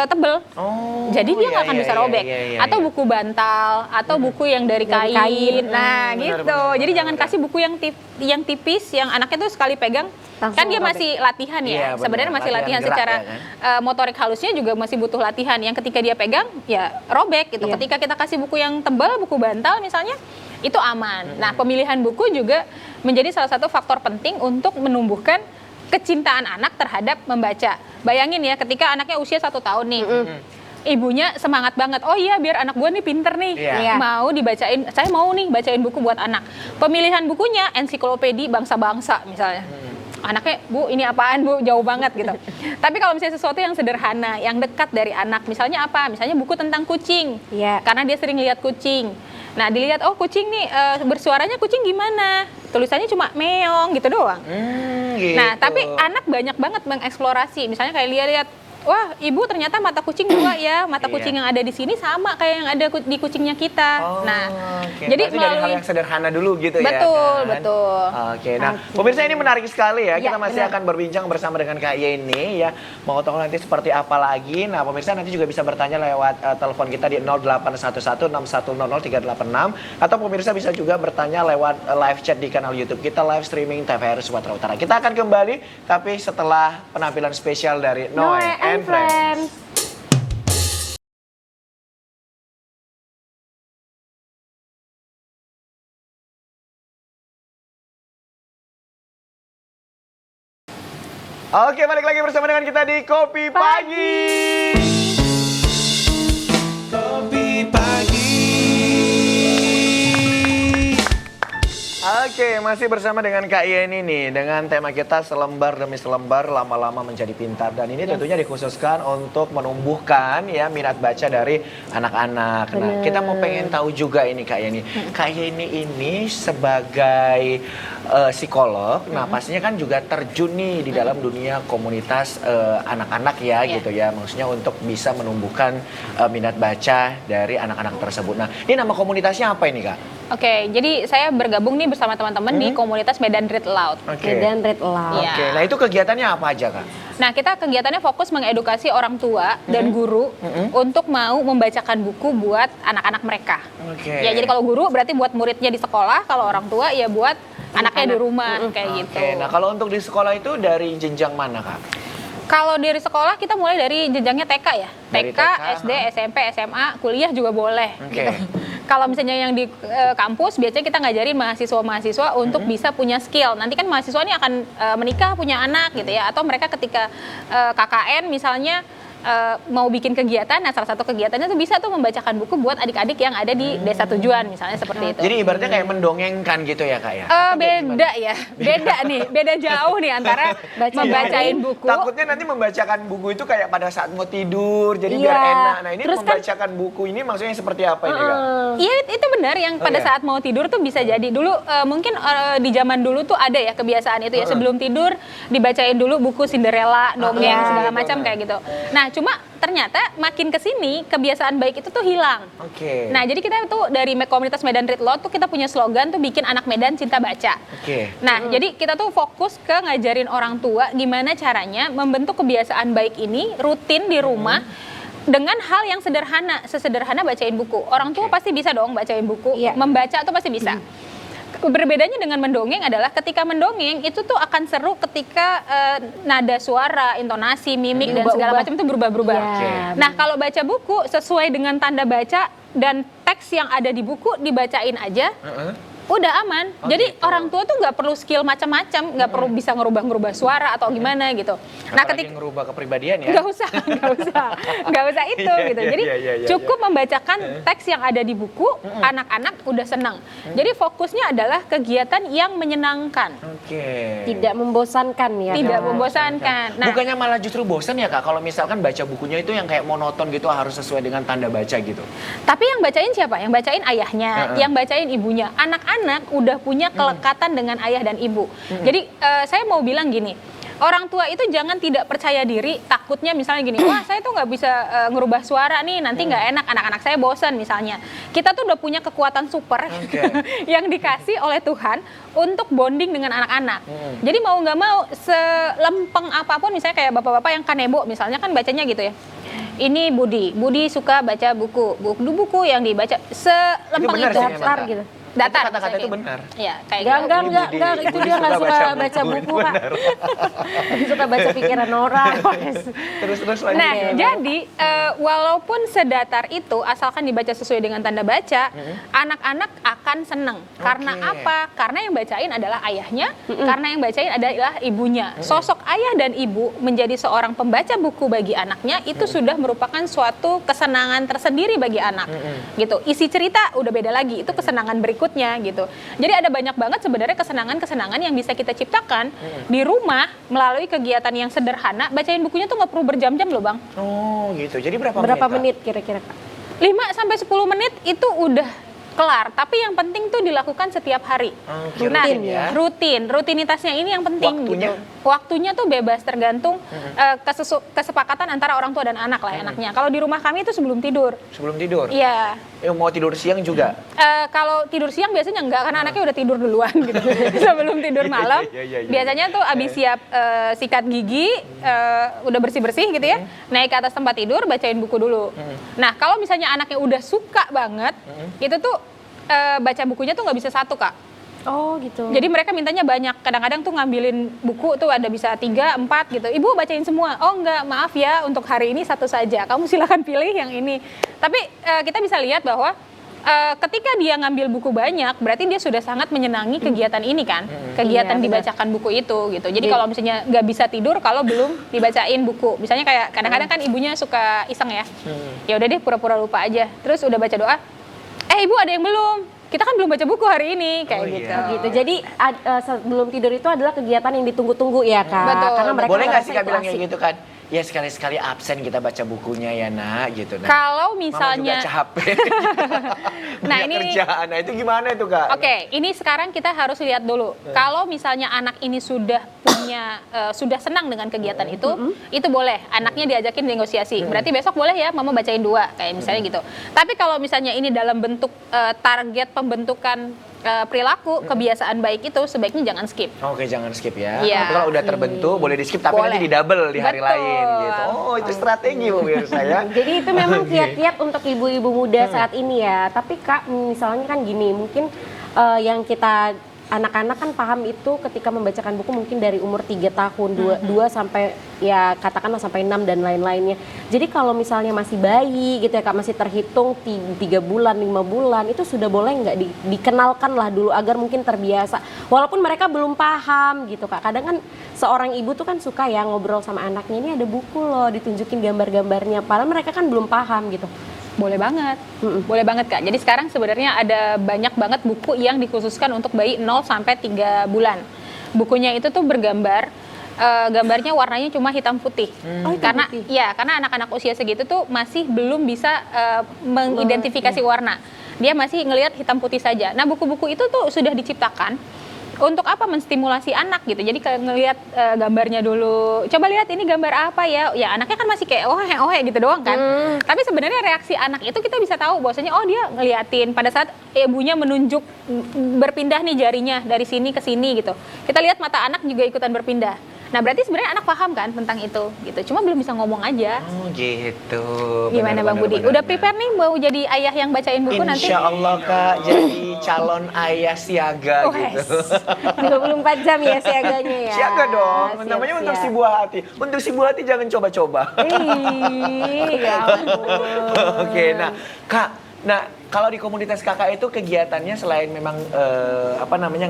tebel. Oh, Jadi dia nggak akan bisa robek. Atau iya. buku bantal, atau buku yang dari Dari kain. kain. Nah, Benar, gitu. benar, Jadi benar, jangan benar. kasih buku yang tipis, yang anaknya tuh sekali pegang. Langsung Kan dia robek. masih latihan Iya, ya. benar. Sebenarnya masih Latihan latihan gerak secara ya kan? motorik halusnya juga masih butuh latihan. Yang ketika dia pegang, ya robek gitu. Iya. Ketika kita kasih buku yang tebal, buku bantal misalnya, itu aman. Nah, pemilihan buku juga menjadi salah satu faktor penting untuk menumbuhkan kecintaan anak terhadap membaca. Bayangin ya, ketika anaknya usia 1 tahun nih, ibunya semangat banget. Oh iya, biar anak gue nih pinter nih, Iya. mau dibacain. Saya mau nih bacain buku buat anak. Pemilihan bukunya ensiklopedi bangsa-bangsa misalnya. Anaknya, Bu, ini apaan Bu? Jauh banget gitu. Tapi kalau misalnya sesuatu yang sederhana, yang dekat dari anak, misalnya apa? Misalnya buku tentang kucing. Iya. Karena dia sering lihat kucing. Nah, dilihat, oh kucing nih bersuaranya kucing gimana? Tulisannya cuma meong gitu doang. Gitu. Nah, tapi anak banyak banget mengeksplorasi. Misalnya kayak lihat, wah ibu ternyata mata kucing 2 ya. Mata Iya. kucing yang ada di sini sama kayak yang ada di kucingnya kita. Oh, Nah, oke. jadi Berarti dari hal yang sederhana dulu gitu ya. Betul, kan? betul. Oke, nah pemirsa ini menarik sekali ya. Kita Ya, masih benar. akan berbincang bersama dengan Kak Yeni ya. Mau tahu nanti seperti apa lagi? Nah, pemirsa nanti juga bisa bertanya lewat telepon kita di 081161000386 atau pemirsa bisa juga bertanya lewat live chat di kanal YouTube kita, live streaming TVRI Sumatera Utara. Kita akan kembali tapi setelah penampilan spesial dari Noe and Friends. Oke, balik lagi bersama dengan kita di Kopi Pagi. Kopi pagi. Oke, masih bersama dengan Kak Yeni nih dengan tema kita selembar demi selembar lama-lama menjadi pintar, dan ini tentunya dikhususkan untuk menumbuhkan ya minat baca dari anak-anak. Nah, kita mau pengen tahu juga ini Kak Yeni. Kak Yeni ini sebagai psikolog, nah pastinya kan juga terjun nih di dalam dunia komunitas anak-anak ya Iya. gitu ya. Maksudnya untuk bisa menumbuhkan minat baca dari anak-anak tersebut. Nah, ini nama komunitasnya apa ini Kak? Oke, jadi saya bergabung nih bersama teman-teman di komunitas Medan Read Aloud. Oke. Dan Read Aloud. Iya. Oke, nah itu kegiatannya apa aja Kak? Nah, kita kegiatannya fokus mengedukasi orang tua dan guru untuk mau membacakan buku buat anak-anak mereka. Oke. Ya, jadi kalau guru berarti buat muridnya di sekolah, kalau orang tua ya buat anaknya di rumah kayak gitu. Oke, nah kalau untuk di sekolah itu dari jenjang mana Kak? Kalau dari sekolah kita mulai dari jenjangnya TK ya. Dari TK, TK, SD, SMP, SMA, kuliah juga boleh Oke. gitu. Kalau misalnya yang di kampus biasanya kita ngajarin mahasiswa-mahasiswa untuk bisa punya skill. Nanti kan mahasiswa ini akan menikah, punya anak gitu ya, atau mereka ketika KKN misalnya mau bikin kegiatan, nah salah satu kegiatannya tuh bisa tuh membacakan buku buat adik-adik yang ada di desa tujuan misalnya seperti itu. Jadi ibaratnya kayak mendongengkan gitu ya Kak ya? Beda ya, beda jauh nih antara membacain buku. Takutnya nanti membacakan buku itu kayak pada saat mau tidur, jadi Iya. biar enak. Nah ini Terus kan- membacakan buku ini maksudnya seperti apa ini Kak? Iya itu benar yang Oh, pada iya? saat mau tidur tuh bisa jadi dulu mungkin di zaman dulu tuh ada ya kebiasaan itu ya sebelum tidur dibacain dulu buku Cinderella, dongeng Iya, segala gitu, macam nah. kayak gitu. Nah cuma ternyata makin kesini kebiasaan baik itu tuh hilang. Oke. Nah, jadi kita tuh dari komunitas Medan Read Laut tuh kita punya slogan tuh bikin anak Medan cinta baca. Oke. Nah, jadi kita tuh fokus ke ngajarin orang tua gimana caranya membentuk kebiasaan baik ini rutin di rumah dengan hal yang sederhana, sesederhana bacain buku. Orang tua pasti bisa dong bacain buku, Iya. membaca tuh pasti bisa. Berbedanya dengan mendongeng adalah ketika mendongeng itu tuh akan seru ketika nada suara, intonasi, mimik dan segala macam itu berubah-berubah. Iya. Nah, kalau baca buku sesuai dengan tanda baca dan teks yang ada di buku dibacain aja. Udah aman. Oh, Jadi gitu. orang tua tuh nggak perlu skill macam-macam, nggak perlu bisa ngerubah-ngerubah suara atau gimana gitu. Nah, Apalagi ngerubah kepribadian ya. nggak usah itu Iya, gitu. iya, Jadi iya, iya, cukup membacakan teks yang ada di buku, anak-anak udah senang. Jadi fokusnya adalah kegiatan yang menyenangkan, Oke. Tidak membosankan ya. tidak Kak? membosankan. Nah, Bukannya malah justru bosan ya Kak kalau misalkan baca bukunya itu yang kayak monoton gitu harus sesuai dengan tanda baca gitu. tapi yang bacain siapa? Yang bacain ayahnya, yang bacain ibunya. Anak-anak udah punya kelekatan dengan ayah dan ibu. Jadi saya mau bilang gini, orang tua itu jangan tidak percaya diri, takutnya misalnya gini, wah saya tuh nggak bisa ngerubah suara nih, nanti nggak enak, anak-anak saya bosan misalnya. Kita tuh udah punya kekuatan super yang dikasih oleh Tuhan untuk bonding dengan anak-anak. Jadi mau nggak mau, selempeng apapun, misalnya kayak bapak-bapak yang kanebo misalnya kan bacanya gitu ya. Ini Budi suka baca buku yang dibaca selempeng benar itu. sih memang, Datar Kak. gitu. Datar. Kata-kata itu misalnya. benar. Iya, kayak Enggak, gitu. enggak, itu Budi dia nggak suka suka baca baca buku, buku, itu Kak. benar. Dia suka baca pikiran orang. Terus lanjut. Nah, jadi walaupun sedatar itu, asalkan dibaca sesuai dengan tanda baca, anak-anak akan seneng. Karena Oke. apa? Karena yang bacain adalah ayahnya, karena yang bacain adalah ibunya. Sosok ayah dan ibu menjadi seorang pembaca buku bagi anaknya itu sudah merupakan suatu kesenangan tersendiri bagi anak. Gitu. Isi cerita udah beda lagi, itu kesenangan berikutnya gitu. Jadi ada banyak banget sebenarnya kesenangan-kesenangan yang bisa kita ciptakan di rumah melalui kegiatan yang sederhana. Bacain bukunya tuh nggak perlu berjam-jam loh, Bang. Oh gitu. Jadi berapa Berapa menit? menit kira-kira, Kak? 5-10 menit itu udah kelar, tapi yang penting tuh dilakukan setiap hari. Oke, Nah, rutin ya. rutinitasnya ini yang penting Waktunya? gitu. Waktunya tuh bebas tergantung kesepakatan antara orang tua dan anak lah enaknya. Kalau di rumah kami itu sebelum tidur. Sebelum tidur. Iya. Mau tidur siang juga. Kalau tidur siang biasanya enggak, karena anaknya udah tidur duluan gitu. Sebelum tidur malam, Iya. biasanya tuh abis siap sikat gigi, udah bersih-bersih gitu ya, naik ke atas tempat tidur, bacain buku dulu. Nah, kalau misalnya anaknya udah suka banget, itu tuh baca bukunya tuh nggak bisa satu, Kak. Oh gitu. Jadi mereka mintanya banyak. Kadang-kadang tuh ngambilin buku tuh ada bisa 3, 4 gitu. Ibu bacain semua. Oh enggak, maaf ya, untuk hari ini satu saja. Kamu silakan pilih yang ini. Tapi kita bisa lihat bahwa ketika dia ngambil buku banyak, berarti dia sudah sangat menyenangi kegiatan ini kan. Kegiatan Iya, benar. dibacakan buku itu gitu. Jadi kalau misalnya nggak bisa tidur kalau belum dibacain buku. Misalnya kayak kadang-kadang kan ibunya suka iseng ya. Ya udah deh pura-pura lupa aja. Terus udah baca doa, ibu ada yang belum? Kita kan belum baca buku hari ini kayak Oh, gitu. iya. Gitu. Jadi sebelum tidur itu adalah kegiatan yang ditunggu-tunggu ya, Kak. Betul. Karena mereka Boleh nggak merasa sih Kak itu bilang kayak asik. gitu kan? Ya sekali-sekali absen kita baca bukunya ya nak gitu. Nah. Kalau Mama misalnya, juga capek. Nah, Banyak ini- kerjaan. Nah itu gimana itu Kak? oke, ini sekarang kita harus lihat dulu. Kalau misalnya anak ini sudah punya, sudah senang dengan kegiatan itu boleh. Anaknya diajakin negosiasi. Berarti besok boleh ya, mama bacain 2 kayak misalnya gitu. Tapi kalau misalnya ini dalam bentuk target pembentukan perilaku, kebiasaan baik itu sebaiknya jangan skip. Oke jangan skip ya. Iya. Tapi kalau udah terbentuk boleh di skip tapi Boleh. nanti di double di hari Betul. lain gitu. Oh itu strategi pemirsa ya. Jadi itu memang kiat-kiat untuk ibu-ibu muda saat ini ya. Tapi Kak, misalnya kan gini, mungkin yang kita anak-anak kan paham itu ketika membacakan buku mungkin dari umur 3 tahun, 2 sampai ya katakanlah sampai 6 dan lain-lainnya. Jadi kalau misalnya masih bayi gitu ya Kak, masih terhitung 3 bulan, 5 bulan, itu sudah boleh nggak dikenalkan lah dulu agar mungkin terbiasa. Walaupun mereka belum paham gitu Kak. Kadang kan seorang ibu tuh kan suka ya ngobrol sama anaknya, ini ada buku loh, ditunjukin gambar-gambarnya. Padahal mereka kan belum paham gitu. Boleh banget, boleh banget Kak. Jadi sekarang sebenarnya ada banyak banget buku yang dikhususkan untuk bayi 0 sampai 3 bulan. Bukunya itu tuh bergambar, gambarnya warnanya cuma hitam putih. Oh, hitam Karena putih. ya karena anak-anak usia segitu tuh masih belum bisa mengidentifikasi warna. Dia masih ngelihat hitam putih saja. Nah buku-buku itu tuh sudah diciptakan Untuk apa? Menstimulasi anak gitu. Jadi ngelihat gambarnya dulu. Coba lihat ini gambar apa ya? Ya anaknya kan masih kayak ohe gitu doang kan. Tapi sebenarnya reaksi anak itu kita bisa tahu bahwasanya oh dia ngeliatin pada saat ibunya menunjuk berpindah nih jarinya dari sini ke sini gitu. Kita lihat mata anak juga ikutan berpindah. Nah berarti sebenarnya anak paham kan tentang itu gitu. Cuma belum bisa ngomong aja. Oh gitu. Gimana Bang Budi? Udah prepare nih mau jadi ayah yang bacain buku nanti? Insya Allah Kak, jadi calon ayah siaga gitu. 24 jam ya siaganya ya. Siaga dong, Siap, namanya untuk siap. si buah hati. Untuk si buah hati jangan coba-coba. Ya ampun. Oke, nah Kak, kalau di komunitas kakak itu kegiatannya selain memang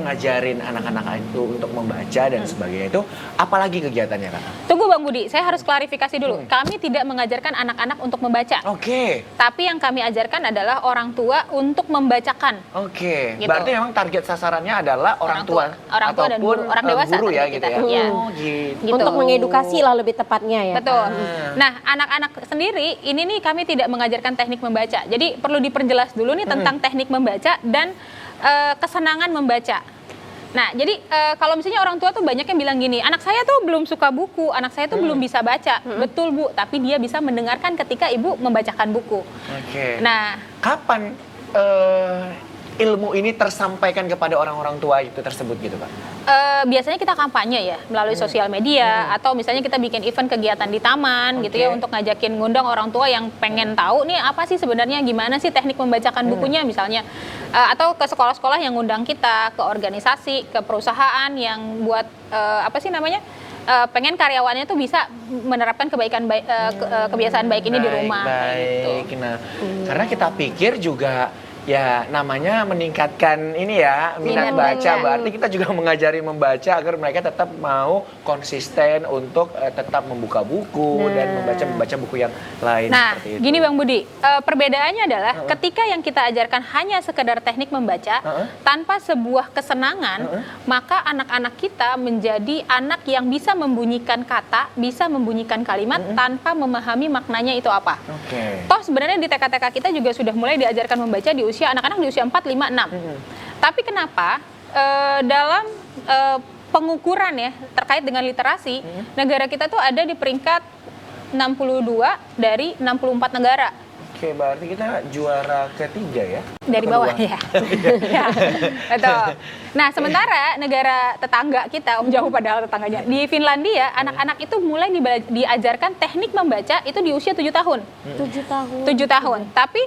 ngajarin anak-anak itu untuk membaca dan sebagainya itu, apalagi kegiatannya Kak? Tunggu Bang Budi, saya harus klarifikasi dulu. Kami tidak mengajarkan anak-anak untuk membaca. Oke. Tapi yang kami ajarkan adalah orang tua untuk membacakan. Oke, Gitu. berarti memang target sasarannya adalah orang tua dan ataupun guru, orang dewasa guru ya target gitu kita. ya. Iya. Oh gitu. Gitu. Untuk mengedukasi lah lebih tepatnya ya. Betul. Ah. Nah, anak-anak sendiri ini nih kami tidak mengajarkan teknik membaca. Jadi perlu diperjelas dulu nih tentang teknik membaca dan kesenangan membaca. Nah, jadi kalau misalnya orang tua tuh banyak yang bilang gini, anak saya tuh belum suka buku, anak saya tuh belum bisa baca. Betul Bu, tapi dia bisa mendengarkan ketika ibu membacakan buku. Oke. Nah, Kapan ilmu ini tersampaikan kepada orang-orang tua itu tersebut gitu Pak? biasanya kita kampanye ya melalui sosial media atau misalnya kita bikin event kegiatan di taman gitu ya Oke. untuk ngajakin ngundang orang tua yang pengen tahu nih apa sih sebenarnya gimana sih teknik membacakan bukunya misalnya atau ke sekolah-sekolah yang ngundang kita, ke organisasi, ke perusahaan yang buat pengen karyawannya tuh bisa menerapkan kebiasaan baik ini di rumah kayak gitu. Baik. Nah, karena kita pikir juga ya namanya meningkatkan ini ya minat Minat baca. baca. Berarti kita juga mengajari membaca agar mereka tetap mau konsisten untuk tetap membuka buku dan membaca buku yang lain Nah, seperti itu. gini Bang Budi, perbedaannya adalah ketika yang kita ajarkan hanya sekedar teknik membaca tanpa sebuah kesenangan, maka anak-anak kita menjadi anak yang bisa membunyikan kata, bisa membunyikan kalimat tanpa memahami maknanya itu apa. Oke. Toh sebenarnya di TK-TK kita juga sudah mulai diajarkan membaca di usia anak-anak di usia 4, 5, 6. Tapi kenapa dalam pengukuran ya terkait dengan literasi, negara kita tuh ada di peringkat 62 dari 64 negara. Oke, berarti kita juara ketiga ya? Dari bawah ya. Ya, betul. Nah, sementara negara tetangga kita, jauh padahal tetangganya, di Finlandia anak-anak itu mulai diajarkan teknik membaca itu di usia 7 tahun. 7 tahun. 7 tahun. Tapi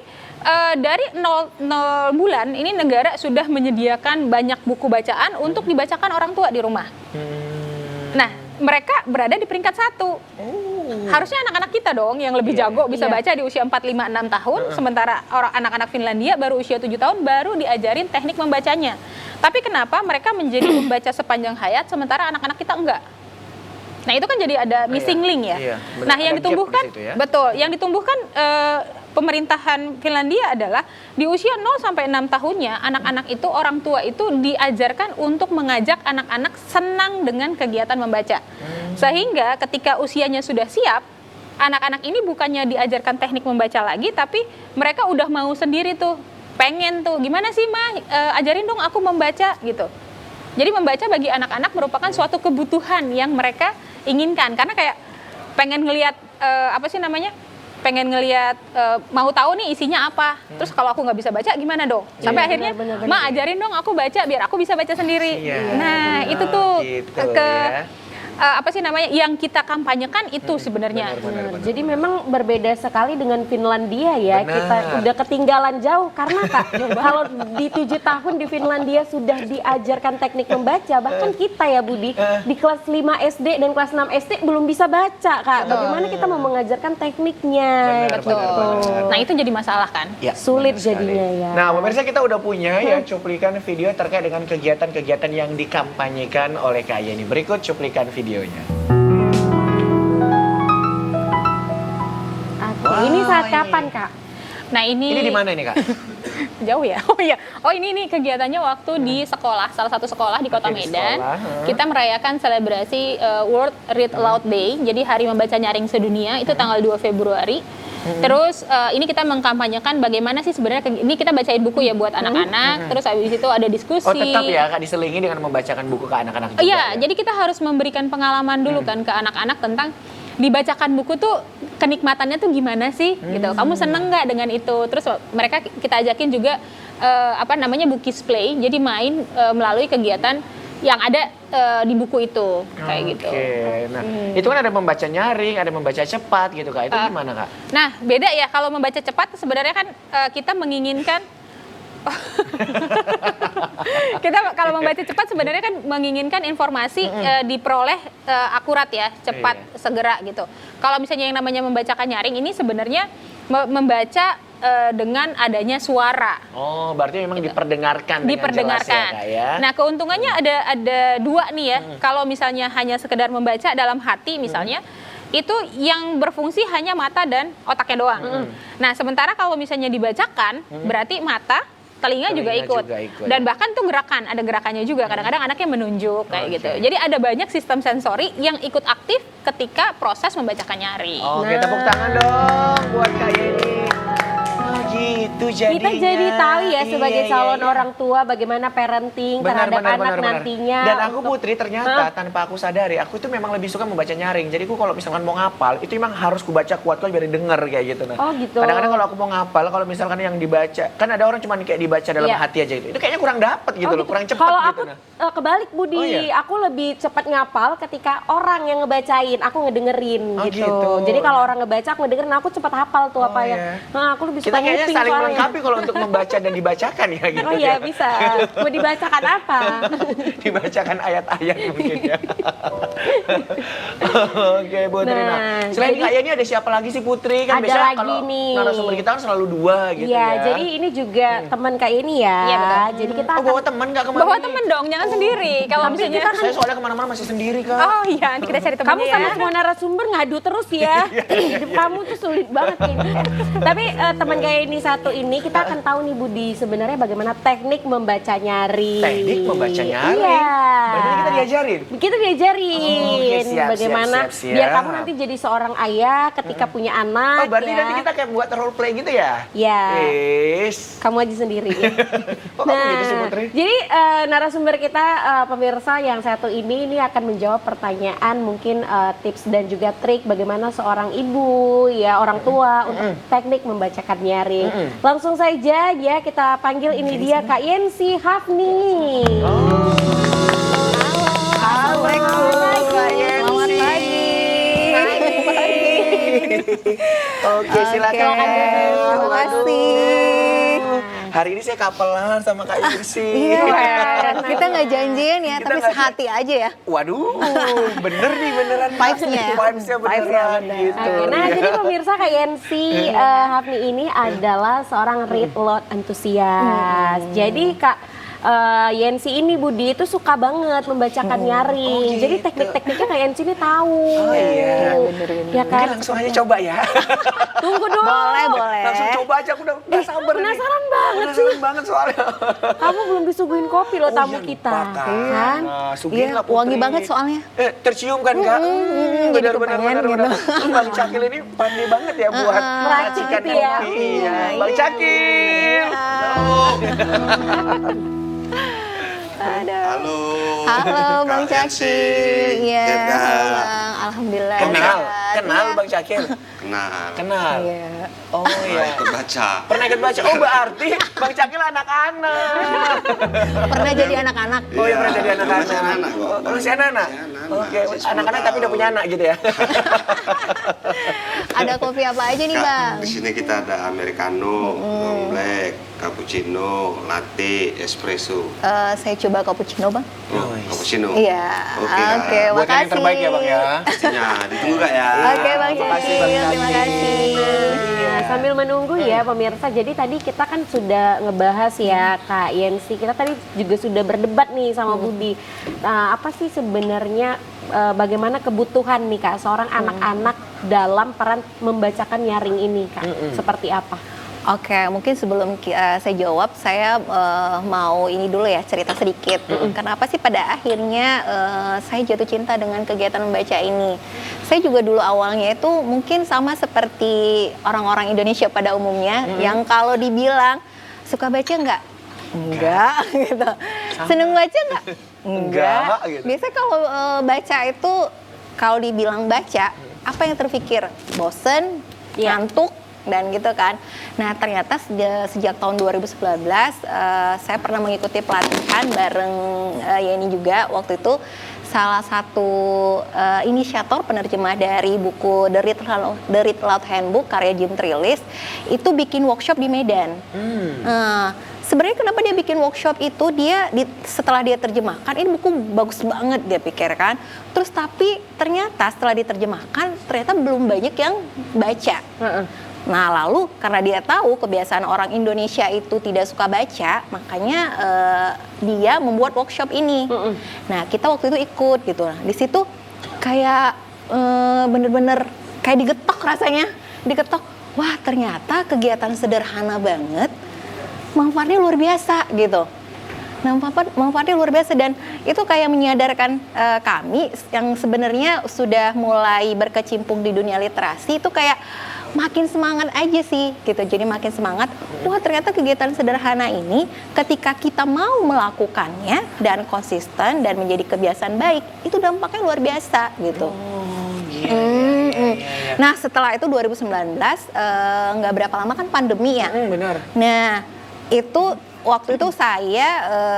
dari 0 bulan ini negara sudah menyediakan banyak buku bacaan untuk dibacakan orang tua di rumah. Nah, mereka berada di peringkat 1. Harusnya anak-anak kita dong yang lebih jago bisa baca di usia 4, 5, 6 tahun, sementara anak-anak Finlandia baru usia 7 tahun baru diajarin teknik membacanya. Tapi kenapa mereka menjadi membaca sepanjang hayat sementara anak-anak kita enggak? Nah, itu kan jadi ada missing link ya. Iya, benar. Nah, yang Ada gap ditumbuhkan di situ ya. betul, yang ditumbuhkan pemerintahan Finlandia adalah di usia 0 sampai 6 tahunnya anak-anak itu orang tua itu diajarkan untuk mengajak anak-anak senang dengan kegiatan membaca. Sehingga ketika usianya sudah siap, anak-anak ini bukannya diajarkan teknik membaca lagi tapi mereka udah mau sendiri tuh, pengen tuh, gimana sih Ma, ajarin dong aku membaca gitu. Jadi membaca bagi anak-anak merupakan suatu kebutuhan yang mereka inginkan karena kayak pengen ngelihat pengen ngelihat mau tahu nih isinya apa. Terus kalau aku nggak bisa baca gimana dong? Sampai akhirnya, benar. Ma ajarin dong aku baca biar aku bisa baca sendiri. Iya, Nah benar. itu tuh Gitu ya. yang kita kampanyekan itu sebenarnya. Benar. Jadi memang berbeda sekali dengan Finlandia ya. Benar. Kita udah ketinggalan jauh karena Kak, kalau di 7 tahun di Finlandia sudah diajarkan teknik membaca, bahkan kita ya Budi di kelas 5 SD dan kelas 6 SD belum bisa baca Kak. Bagaimana kita mau mengajarkan tekniknya? Benar, gitu. benar. Nah itu jadi masalah kan? Ya, Sulit benar sekali. jadinya ya. Nah, pemirsa kita udah punya ya cuplikan video terkait dengan kegiatan-kegiatan yang dikampanyekan oleh Kak Yeni. Berikut cuplikan videonya. Oke, Wah, ini saat ini. kapan Kak? Nah ini Ini di mana ini Kak? jauh ya. Oh iya. Oh ini kegiatannya waktu di sekolah, salah satu sekolah di Kota Oke, di Medan. sekolah, Kita merayakan selebrasi World Read Aloud Day. Jadi Hari Membaca Nyaring Sedunia itu tanggal 2 Februari. Terus ini kita mengkampanyekan bagaimana sih sebenarnya ini kita bacain buku ya buat anak-anak. Terus habis itu ada diskusi. Oh tetap ya Kak diselingi dengan membacakan buku ke anak-anak juga. Iya, jadi kita harus memberikan pengalaman dulu kan ke anak-anak tentang dibacakan buku tuh kenikmatannya tuh gimana sih gitu. Kamu seneng nggak dengan itu? Terus mereka kita ajakin juga Bukis Play. Jadi main melalui kegiatan yang ada di buku itu kayak gitu. Oke. Nah, itu kan ada membaca nyaring, ada membaca cepat gitu Kak. Itu gimana Kak? Nah, beda ya kalau membaca cepat sebenarnya kan kita menginginkan kita kalau membaca cepat sebenarnya kan menginginkan informasi diperoleh akurat ya, cepat, segera gitu. Kalau misalnya yang namanya membacakan nyaring ini sebenarnya membaca dengan adanya suara. Oh, berarti memang gitu. diperdengarkan. Diperdengarkan. Dengan jelas ya, Kak, ya? Nah, keuntungannya ada dua nih ya. Kalau misalnya hanya sekedar membaca dalam hati misalnya, itu yang berfungsi hanya mata dan otaknya doang. Nah, sementara kalau misalnya dibacakan, berarti mata, telinga juga ikut. Dan bahkan tuh ada gerakannya juga. Kadang-kadang anaknya menunjuk kayak gitu. Jadi ada banyak sistem sensori yang ikut aktif ketika proses membacakan nyaring. Oke, tepuk tangan dong buat Kak Yeni. Oh gitu jadinya. Kita jadi tahu ya sebagai Iya, calon iya. orang tua bagaimana parenting terhadap anak nantinya. Dan aku untuk- Putri ternyata tanpa aku sadari, aku itu memang lebih suka membaca nyaring. Jadi aku kalau misalkan mau ngapal, itu memang harus kubaca kuat-kuat biar denger kayak gitu. Nah, Oh, gitu. kadang-kadang kalau aku mau ngapal, kalau misalkan yang dibaca, kan ada orang cuma kayak dibaca dalam Iya. hati aja gitu. Itu kayaknya kurang dapet gitu Oh, loh, kurang cepat Kalau gitu. aku kebalik Budi, Oh, iya? aku lebih cepat ngapal ketika orang yang ngebacain, aku ngedengerin Oh, gitu. gitu. Jadi kalau orang ngebaca aku ngedengerin, aku cepat hafal tuh apa Oh, yang. iya. Nah, aku lebih Kita suka kayaknya nguping saling soalnya. melengkapi kalau untuk membaca dan dibacakan ya gitu. Oh iya ya. bisa. Mau dibacakan apa? Dibacakan ayat-ayat mungkin ya. Oke Putri. Nah, Nah, selain jadi- Kak Yeni ada siapa lagi sih Putri? Kan Ada biasanya lagi kalau nih. narasumber kita kan selalu dua gitu Iya, ya. jadi ini juga teman Kak ini ya. Iya, betul. Jadi kita Oh akan bawa temen nggak kemana? Bawa temen dong, jangan sendiri. Kalau Tapi misalnya kita kan- Saya soalnya kemana-mana masih sendiri Kak. Oh iya, nanti kita cari kamu temannya sama ya. semua narasumber ngadu terus ya. Hidup kamu tuh sulit banget nih. Tapi teman kayak ini satu ini kita akan tahu nih Budi sebenarnya bagaimana teknik membaca nyaring. Teknik membaca nyaring? Iya. Berarti kita diajarin? Kita diajarin Oke, siap, bagaimana siap. biar kamu nanti jadi seorang ayah ketika punya anak. Oh berarti ya. nanti kita kayak buat role play gitu ya? Ya. Yes. Kamu aja sendiri. Kok kamu gitu sih Putri? Jadi narasumber kita pemirsa yang satu ini akan menjawab pertanyaan mungkin tips dan juga trik bagaimana seorang ibu ya orang tua untuk teknik membacakan nyaring. Langsung saja ya kita panggil ini dia Kak Yensi Hafni. Assalamualaikum Kak Yensi. Selamat pagi. Oke silakan. silakan duduk. Terima kasih. Hari ini saya kapelan sama Kak Yensi. Iya, kita nggak janjian ya, Kita tapi nggak sehati aja ya. Waduh, bener nih beneran. Vibes-nya ya? Vibes-nya beneran gitu. Oke, nah Iya. jadi pemirsa Kak Yensi Hafni ini adalah seorang read aloud entusias. Jadi Kak Yensi ini Budi itu suka banget membacakan nyaring. Oh, Jadi gitu. teknik-tekniknya Kak Yensi ini tahu. Oh, iya. Ya Mungkin kan? langsung aja coba ya. Tunggu dong. Boleh. Langsung coba aja, aku udah gak sabar nih. penasaran banget Penasaran banget soalnya. Kamu belum disuguhin kopi loh tamu iya, kita. lupa, Kak. Kan? Nah, sugihin Iya, lah, Putri. wangi banget soalnya. Tercium kan Kak? jadi kepengen gitu. Bang Cakil ini pandai banget ya buat Meracik meracikan gitu ya. kopi. Iya. Bang Cakil. Halo. Halo Bang Kak Caki. Yensi. Iya, Iya, Kak. halo Bang. Alhamdulillah. Kenal, sehat. kenal Iya. Bang Cakil. Kenal. Kenal. Iya. Oh Pernah iya. ikut baca. Pernah ikut baca. Oh berarti Bang Cakil anak-anak. Pernah jadi anak-anak. Oh iya pernah jadi anak-anak. Masih anak kok. Oh, masih anak-anak. Masih anak-anak. Oke, Masih 10 anak-anak tapi udah punya anak gitu ya. Ada kopi apa aja nih Kak, Bang? di sini kita ada americano, long black, cappuccino, latte, espresso. Saya coba cappuccino Bang. Oh, cappuccino. Iya. Oke, Kak. Oke, Buat yang makasih. terbaik ya Bang ya. Pastinya ditunggu Kak ya. Oke Bang Terima kasih, Caki. Bang Terima Caki. kasih. Nah, sambil menunggu ya pemirsa, jadi tadi kita kan sudah ngebahas ya Kak Yensi, kita tadi juga sudah berdebat nih sama Budi. Nah, apa sih sebenarnya bagaimana kebutuhan nih Kak seorang anak-anak dalam peran membacakan nyaring ini Kak? Seperti apa? Oke, mungkin sebelum saya jawab, saya mau ini dulu ya, cerita sedikit. Kenapa sih pada akhirnya saya jatuh cinta dengan kegiatan membaca ini? Saya juga dulu awalnya itu mungkin sama seperti orang-orang Indonesia pada umumnya, yang kalau dibilang suka baca nggak? Enggak, gitu. Seneng baca nggak? Enggak. Gitu. Biasanya kalau baca itu, kalau dibilang baca, apa yang terpikir? Bosen, ngantuk, dan gitu kan. Nah ternyata sejak tahun 2019 saya pernah mengikuti pelatihan bareng Yeni juga. Waktu itu salah satu inisiator penerjemah dari buku The Read Aloud Handbook karya Jim Trelease itu bikin workshop di Medan. Sebenarnya kenapa dia bikin workshop itu, setelah dia terjemahkan, ini buku bagus banget dia pikir kan. Terus tapi ternyata setelah diterjemahkan ternyata belum banyak yang baca. Nah lalu karena dia tahu kebiasaan orang Indonesia itu tidak suka baca, makanya dia membuat workshop ini. Nah kita waktu itu ikut gitu. Nah di situ kayak bener-bener kayak digetok rasanya, digetok. Wah ternyata kegiatan sederhana banget, manfaatnya luar biasa gitu. Manfaatnya luar biasa, dan itu kayak menyadarkan kami yang sebenarnya sudah mulai berkecimpung di dunia literasi itu kayak makin semangat aja sih gitu. Jadi makin semangat, wah ternyata kegiatan sederhana ini ketika kita mau melakukannya dan konsisten dan menjadi kebiasaan baik, itu dampaknya luar biasa gitu. Nah setelah itu 2019 nggak berapa lama kan pandemi ya. Benar. Nah itu waktu itu saya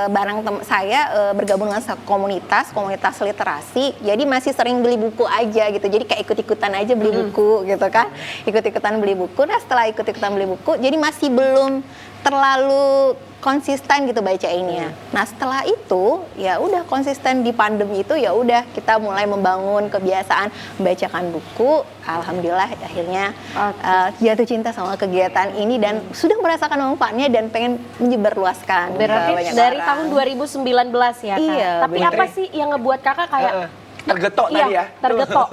bareng saya bergabung dengan komunitas literasi, jadi masih sering beli buku aja gitu, jadi kayak ikut-ikutan aja beli buku gitu kan, ikut-ikutan beli buku. Nah setelah ikut-ikutan beli buku, jadi masih belum terlalu konsisten gitu bacainnya. Nah setelah itu ya udah konsisten di pandemi itu, ya udah kita mulai membangun kebiasaan membacakan buku. Alhamdulillah akhirnya jatuh cinta sama kegiatan ini dan sudah merasakan manfaatnya dan pengen menyebarluaskan. Berarti dari tahun 2019 ya Kak? Iya, Tapi bener. apa sih yang ngebuat Kakak kayak Tergetok tadi ya? tergetok.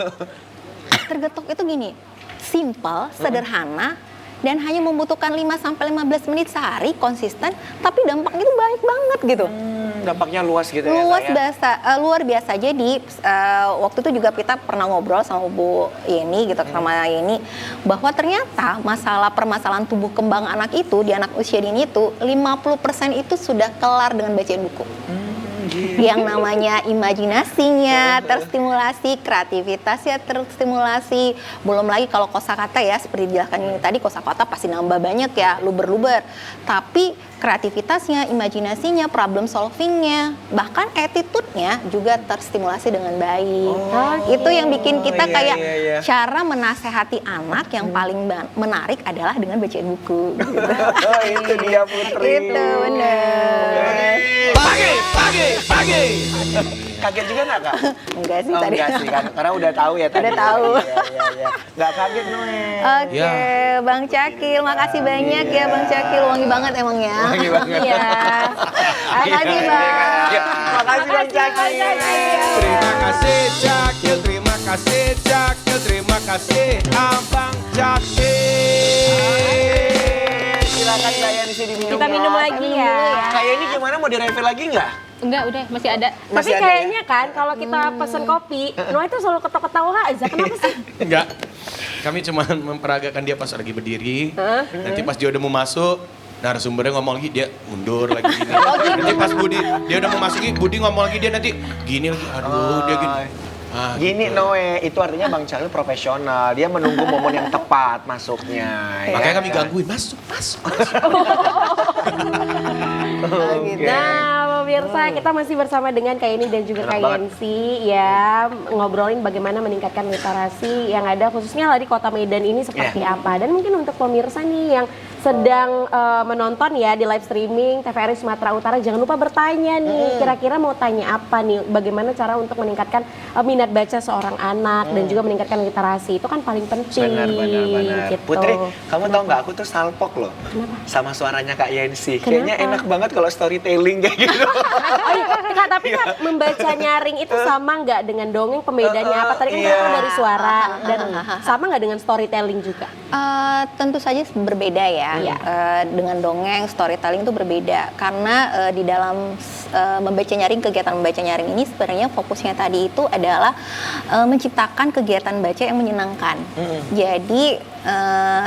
Tergetok itu gini, simple, sederhana, dan hanya membutuhkan 5-15 menit sehari konsisten, tapi dampaknya itu baik banget gitu. Dampaknya luas gitu Luas ya, Kak, ya? luar biasa. Jadi waktu itu juga kita pernah ngobrol sama Bu Yeni gitu, sama Yeni, bahwa ternyata permasalahan tumbuh kembang anak itu di anak usia dini itu 50% itu sudah kelar dengan bacaan buku. Yang namanya imajinasinya terstimulasi, kreativitasnya terstimulasi. Belum lagi kalau kosakata ya, seperti dijelaskan ini tadi, kosakata pasti nambah banyak ya, luber-luber. Tapi kreativitasnya, imajinasinya, problem solvingnya, bahkan attitude-nya juga terstimulasi dengan baik. Itu yang bikin kita kayak cara menasehati anak yang paling menarik adalah dengan bacaan buku. Oh itu dia Putri. Itu bener. Pagi. Kaget juga nggak Kak? Enggak sih tadi. Enggak sih kan, karena udah tahu ya tadi. Udah tahu. Iya. Nggak kaget Noe. Oke, Bang Cakil, makasih banyak ya Bang Cakil, wangi banget emang ya. Wangi banget. Iya. Makasih Bang. Makasih Bang Cakil. Terima kasih Cakil, terima kasih Cakil, terima kasih Abang Cakil. Silakan Mbak Yani sini diminum. Kita minum lagi ya. Kayak ini gimana, mau direfill lagi nggak? Enggak, udah masih ada. Tapi Masih ada ya? kayaknya kan kalau kita pesen kopi, Noah itu selalu ketawa-ketawa aja. Kenapa sih? Enggak. Kami cuma memperagakan dia pas lagi berdiri. Nanti pas dia udah mau masuk, narasumbernya ngomong lagi, dia mundur lagi gini. Nanti pas dia udah mau masuk, Budi ngomong lagi, dia nanti gini lagi. Aduh, dia gini. Gini Gitu. Noe, itu artinya Bang Cakil profesional. Dia menunggu momen yang tepat masuknya. Makanya ya kami kan? gangguin, masuk. Oke. Nah, pemirsa, kita masih bersama dengan Kak Yeni dan juga Enak Kak banget. Yensi ya, ngobrolin bagaimana meningkatkan literasi yang ada khususnya di Kota Medan ini seperti apa. Dan mungkin untuk pemirsa nih yang sedang menonton ya di live streaming TVRI Sumatera Utara, jangan lupa bertanya nih, kira-kira mau tanya apa nih, bagaimana cara untuk meningkatkan minat baca seorang anak dan juga meningkatkan literasi, itu kan paling penting. Benar. Gitu. Putri, kamu tahu nggak, aku tuh salpok loh sama suaranya Kak Yensi. Kayaknya enak banget kalau storytelling kayak gitu. Oh iya, Kak, tapi Kak, membaca nyaring itu sama nggak dengan dongeng, pembedaannya apa? Tadi kan Iya. Kakak dari suara, dan sama nggak dengan storytelling juga? Tentu saja berbeda ya. ya. Dengan dongeng, storytelling itu berbeda. Karena di dalam membaca nyaring, kegiatan membaca nyaring ini sebenarnya fokusnya tadi itu adalah menciptakan kegiatan baca yang menyenangkan. Jadi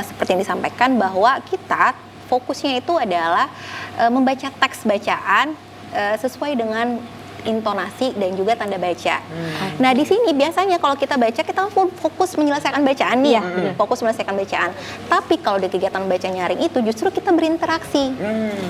seperti yang disampaikan bahwa kita fokusnya itu adalah membaca teks bacaan sesuai dengan intonasi dan juga tanda baca. Nah di sini biasanya kalau kita baca kita fokus menyelesaikan bacaan nih, fokus menyelesaikan bacaan. Tapi kalau di kegiatan baca nyaring itu justru kita berinteraksi.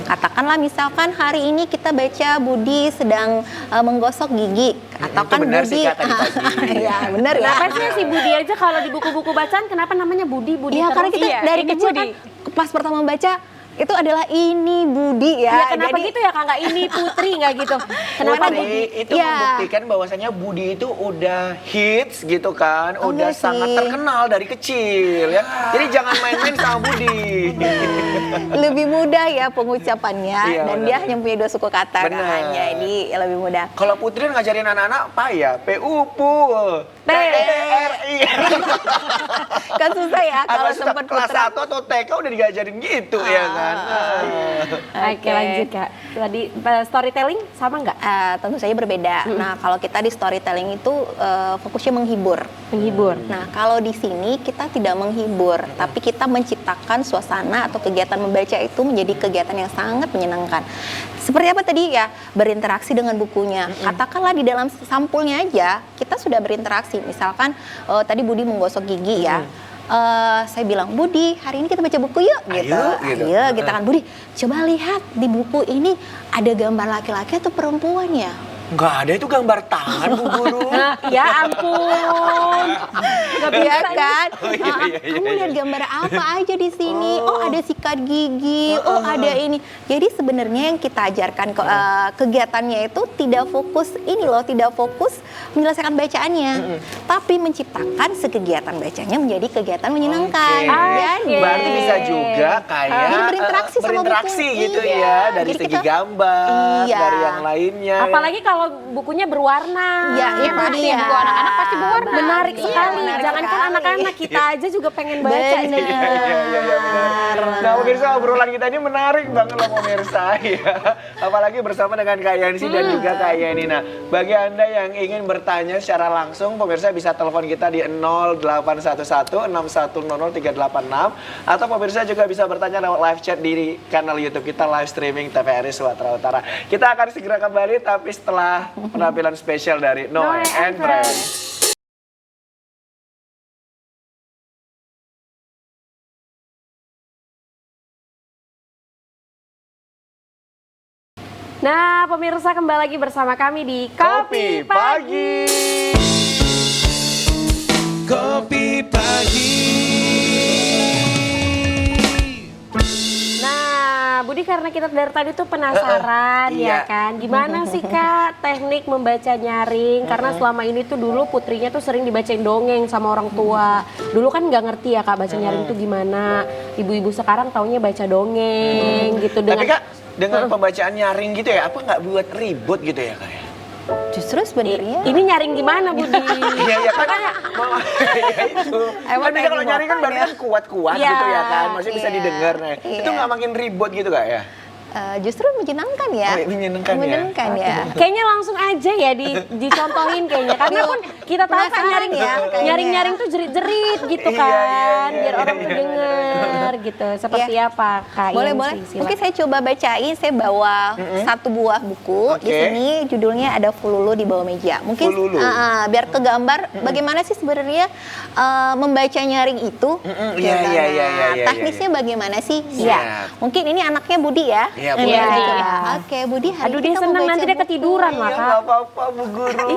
Katakanlah misalkan hari ini kita baca Budi sedang menggosok gigi, atau Itu kan benar Budi, sih, Kak, tadi pagi. ya benar ya. Kenapa sih si Budi aja kalau di buku-buku bacaan kenapa namanya Budi Iya, karena terus? kita Iya, dari ini kecil Budi. kan pas pertama baca itu adalah ini Budi ya. Ya, kenapa Jadi- gitu ya Kak? Nggak ini Putri nggak gitu? Kenapa Putri Budi? itu Iya. membuktikan bahwasanya Budi itu udah hits gitu kan, Oh, udah iya sangat sih. terkenal dari kecil ya. Jadi jangan main-main sama Budi. Lebih mudah ya pengucapannya Iya, dan benar. dia hanya punya 2 suku kata Benar. kan. Jadi lebih mudah. Kalau Putri ngajarin anak-anak apa ya? PUPU, TRI. Kan susah ya kalau Kalau sempat kelas putra. 1 atau TK udah diajarin gitu ya kan. Oke, lanjut Kak. Tadi storytelling sama nggak? Tentu saja berbeda. Nah, kalau kita di storytelling itu fokusnya menghibur. Menghibur. Nah, kalau di sini kita tidak menghibur, tapi kita menciptakan suasana atau kegiatan membaca itu menjadi kegiatan yang sangat menyenangkan. Seperti apa tadi ya, berinteraksi dengan bukunya. Katakanlah di dalam sampulnya aja kita sudah berinteraksi. Misalkan tadi Budi menggosok gigi ya. Saya bilang, Budi, hari ini kita baca buku yuk, gitu. gitu. Ayo, kita kan Budi, coba lihat di buku ini ada gambar laki-laki atau perempuan ya? Nggak ada itu gambar tangan Bu Guru. Ya ampun. Nggak bisa Iya nih. kan? iya, iya, Kamu iya. lihat gambar apa aja di sini? Oh, ada sikat gigi. Oh, ada ini. Jadi sebenarnya yang kita ajarkan kegiatannya itu tidak fokus ini loh, tidak fokus menyelesaikan bacaannya, tapi menciptakan kegiatan bacanya menjadi kegiatan menyenangkan. Oke. Jadi Berarti bisa juga kayak Jadi berinteraksi sama berinteraksi buku. gitu Iya. ya, dari Jadi segi kita- gambar, Iya. dari yang lainnya. Apalagi kalau bukunya berwarna. Ya, Iya, pasti buku anak-anak pasti berwarna. Menarik Iya, sekali. menarik Jangankan sekali. anak-anak, kita aja juga pengen baca. Bener. benar. Nah, pemirsa obrolan kita ini menarik banget loh pemirsa ya. Apalagi bersama dengan Kak Yansi dan juga Kak Yeni. Nah, bagi Anda yang ingin bertanya secara langsung, pemirsa bisa telepon kita di 0811 6100 386 atau pemirsa juga bisa bertanya lewat live chat di kanal YouTube kita live streaming TVRI Sumatera Utara. Kita akan segera kembali tapi setelah penampilan spesial dari Noe and Friends. Nah, pemirsa kembali lagi bersama kami di Kopi Pagi. Kopi pagi. Nah, Budi karena kita dari tadi tuh penasaran iya. ya kan, gimana sih Kak teknik membaca nyaring? Karena selama ini tuh dulu putrinya tuh sering dibacain dongeng sama orang tua. Dulu kan nggak ngerti ya Kak baca nyaring tuh gimana. Ibu-ibu sekarang taunya baca dongeng gitu Tapi dengan Kak, dengan pembacaan nyaring gitu ya, apa nggak buat ribut gitu ya Kak? justru sebenarnya ini nyaring gimana Budi? Iya, iya kan. Mama, ya itu. Emang Kan bisa kalau lagi nyaring kan makan berarti ya? kan kuat-kuat Iya, gitu ya kan. Maksudnya bisa iya, didengar. Nah, iya. itu nggak makin ribut gitu Kak ya? justru menyenangkan ya. Oh, menyenangkan ya? Menyenangkan ya. Kayaknya langsung aja ya dicontohin kayaknya. Karena pun kita tahu kan Penasaran nyaring ya, kayaknya. nyaring-nyaring tuh jerit-jerit gitu Iya, kan. iya, Biar iya, orang tuh denger gitu. Seperti apa Kak Boleh, Yansi? boleh. Silakan. Mungkin saya coba bacain. Saya bawa satu buah buku. Di Oke. sini judulnya ada Fululu di bawah meja. Mungkin Fululu. biar kegambar bagaimana sih sebenarnya membaca nyaring itu. Iya, Gitu. iya, iya, Nah, iya, teknisnya bagaimana sih? Siap. Ya. Mungkin ini anaknya Budi ya. Iya, Nah, boleh. kita Iya. coba. Oke, Budi hari Aduh ini dia kita mau seneng baca nanti dia buku. ketiduran lah Iya, Kak. nggak apa-apa Bu Guru.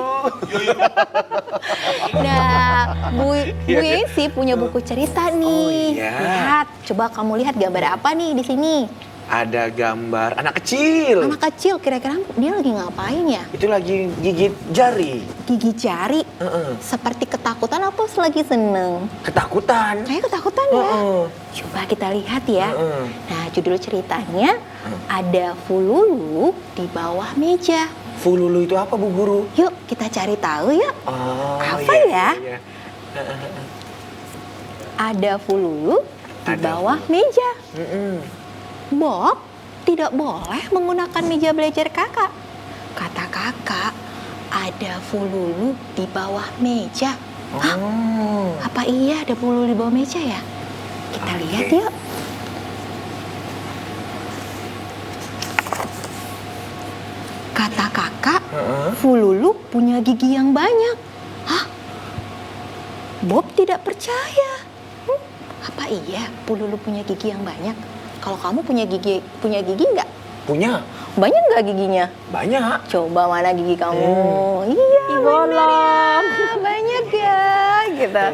Nah, Bu Iya, iya. Yansi punya buku cerita nih. iya. Lihat, coba kamu lihat gambar apa nih di sini. Ada gambar anak kecil. Anak kecil kira-kira dia lagi ngapain ya? Itu lagi gigit jari. Gigi jari. Heeh. Seperti ketakutan apa lagi seneng? Ketakutan. Kayak ketakutan ya. Heeh. Coba kita lihat ya. Heeh. Nah, judul ceritanya ada Fululu di bawah meja. Fululu itu apa Bu Guru? Yuk kita cari tahu ya. Oh, Apa iya, ya? iya. Ada Fululu di bawah meja. Bob tidak boleh menggunakan meja belajar kakak. Kata kakak, ada fululu di bawah meja. Hah? Apa iya ada fululu di bawah meja ya? Kita lihat yuk. Kata kakak, fululu punya gigi yang banyak. Hah? Bob tidak percaya. Apa iya fululu punya gigi yang banyak? Kalau kamu punya gigi nggak? Punya. Banyak nggak giginya? Banyak. Coba mana gigi kamu? Iya, bolong. banyak ya, gitu.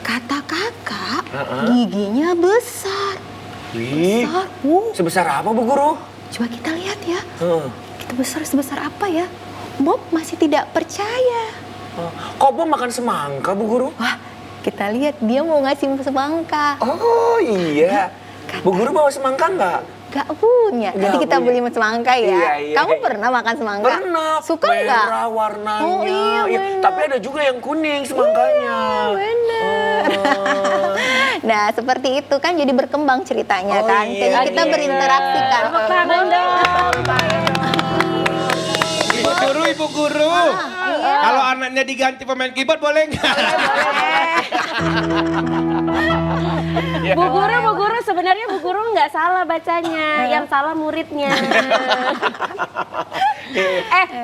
Kata kakak, giginya besar. Wih, Besar. sebesar apa Bu Guru? Coba kita lihat ya. Kita sebesar apa ya? Bob masih tidak percaya. Kok Bob makan semangka Bu Guru? Wah, kita lihat dia mau ngasih semangka. Oh iya. Bu Guru bawa semangka nggak? Gak punya. Nanti Nggak kita punya. beli semangka ya. Iya. Kamu pernah makan semangka? Pernah. Suka nggak? Merah warnanya. Oh iya, Iya, bener. tapi ada juga yang kuning semangkanya. Bener. Nah, seperti itu kan jadi berkembang ceritanya Oh, kan. iya, Jadi kita iya. berinteraksi kan. Tepuk tangan dong. Ibu guru. Kalau anaknya diganti pemain keyboard boleh nggak? Bu Guru sebenarnya Bu Guru nggak salah bacanya, yang salah muridnya.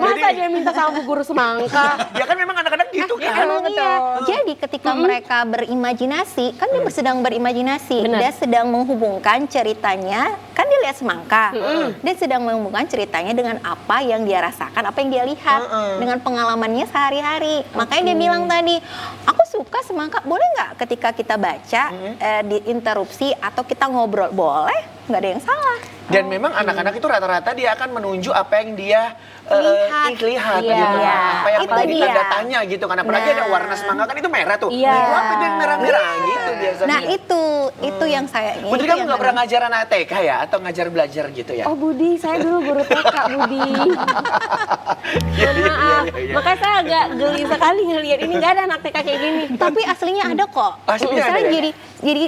Masa dia minta sama Bu Guru semangka? Ya kan memang anak-anak gitu kan. Emang iya. Jadi ketika mereka berimajinasi, kan dia sedang berimajinasi, Benar. dia sedang menghubungkan ceritanya, kan dia lihat semangka, dia sedang menghubungkan ceritanya dengan apa yang dia rasakan, apa yang dia lihat, dengan pengalamannya sehari-hari. Makanya dia bilang tadi, aku suka semangka, boleh nggak ketika kita baca diinterupsi atau kita ngobrol, boleh, nggak ada yang salah. Dan memang anak-anak itu rata-rata dia akan menunjuk apa yang dia lihat Iya. gitu. Apa yang Itu menjadi dia. tanda tanya gitu. Karena apalagi ada warna semangka kan itu merah tuh. Iya. Itu apa itu yang merah-merah gitu biasanya. Nah itu yang saya. Putri itu kamu yang nggak pernah ngajar anak TK ya? Atau ngajar belajar gitu ya? Oh Budi, saya dulu guru TK Budi. Iya, Mohon maaf, makanya saya agak geli sekali ngelihat ini nggak ada anak TK kayak gini. Tapi aslinya ada kok. Aslinya Misalnya ada ya? jadi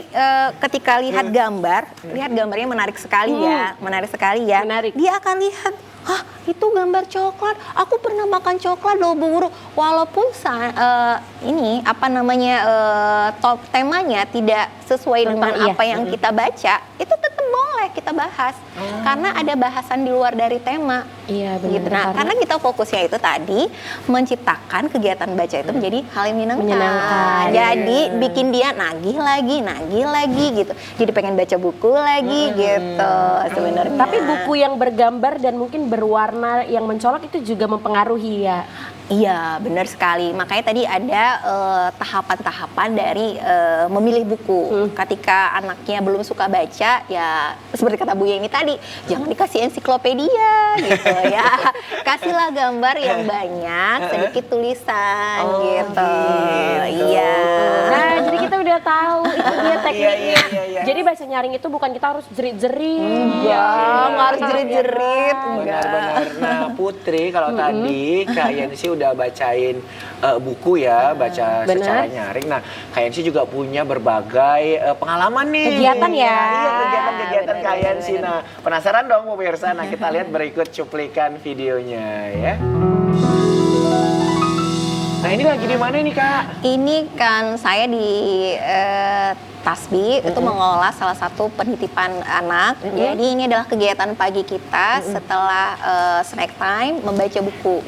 ketika lihat gambar, lihat gambarnya menarik sekali ya, menarik sekali ya. Menarik. Dia akan lihat, hah itu gambar coklat. Aku pernah makan coklat loh Bu Guru. Walaupun ini apa namanya temanya tidak sesuai dengan iya. apa yang kita baca, itu tetap boleh kita bahas. Karena ada bahasan di luar dari tema. Iya benar. Gitu. Nah, karena kita fokusnya itu tadi menciptakan kegiatan baca itu menjadi hal yang menyenangkan. Jadi bikin dia nagih lagi gitu. Jadi pengen baca buku lagi gitu sebenarnya. Tapi buku yang bergambar dan mungkin berwarna yang mencolok itu juga mempengaruhi ya. Iya, benar sekali. Makanya tadi ada tahapan-tahapan dari memilih buku. Ketika anaknya belum suka baca, ya seperti kata Bu Yeni tadi, jangan dikasih ensiklopedia gitu ya. Kasihlah gambar yang banyak, sedikit tulisan gitu. Iya. Nah, jadi kita udah tahu itu dia tekniknya. Iya. Jadi bahasa nyaring itu bukan kita harus jerit-jerit. Nggak harus jerit-jerit. Benar-benar. Nah Putri kalau tadi Kak Yensi udah bacain buku ya, baca Benar. secara nyaring. Nah Kak Yensi juga punya berbagai pengalaman nih. Kegiatan ya. Iya kegiatan-kegiatan Benar, Kak benar, Yensi. Nah penasaran dong pemirsa. Nah kita lihat berikut cuplikan videonya ya. Nah ini lagi di mana nih Kak? Ini kan saya di Tasbi itu mengelola salah satu penitipan anak. Jadi ini adalah kegiatan pagi kita setelah snack time membaca buku.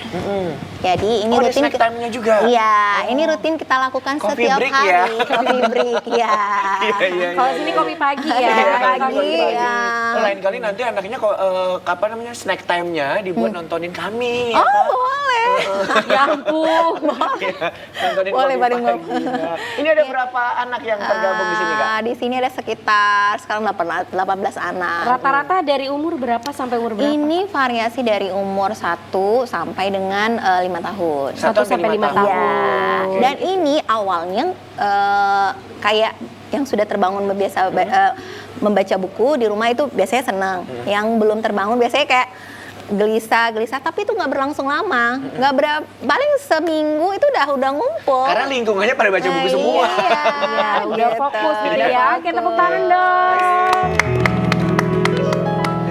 Jadi ini Oh, ada rutin. snack time-nya juga? Iya, ini rutin kita lakukan Coffee setiap break hari. ya? Coffee break ya. Iya. Kalau sini kopi pagi ya. Pagi ya. Lain kali nanti anaknya kapan namanya snack time-nya dibuat nontonin kami. Oh, ya kan? boleh. Ya ampun. Nontonin Boleh, Kopi bareng Pagi. Nah, ini ada berapa anak yang tergabung di sini Kak? Di sini ada sekitar sekarang 18 anak. Rata-rata dari umur berapa sampai umur berapa? Ini variasi dari umur 1 sampai dengan 5 tahun. 1 sampai 5 tahun. Ya. Dan ini awalnya kayak yang sudah terbangun membaca buku di rumah itu biasanya senang. Yang belum terbangun biasanya kayak gelisah, tapi itu nggak berlangsung lama, nggak berapa, paling seminggu itu udah ngumpul. Karena lingkungannya pada baca buku semua. Iya, Udah gitu. fokus gitu ya. Oke, tepuk tangan dong.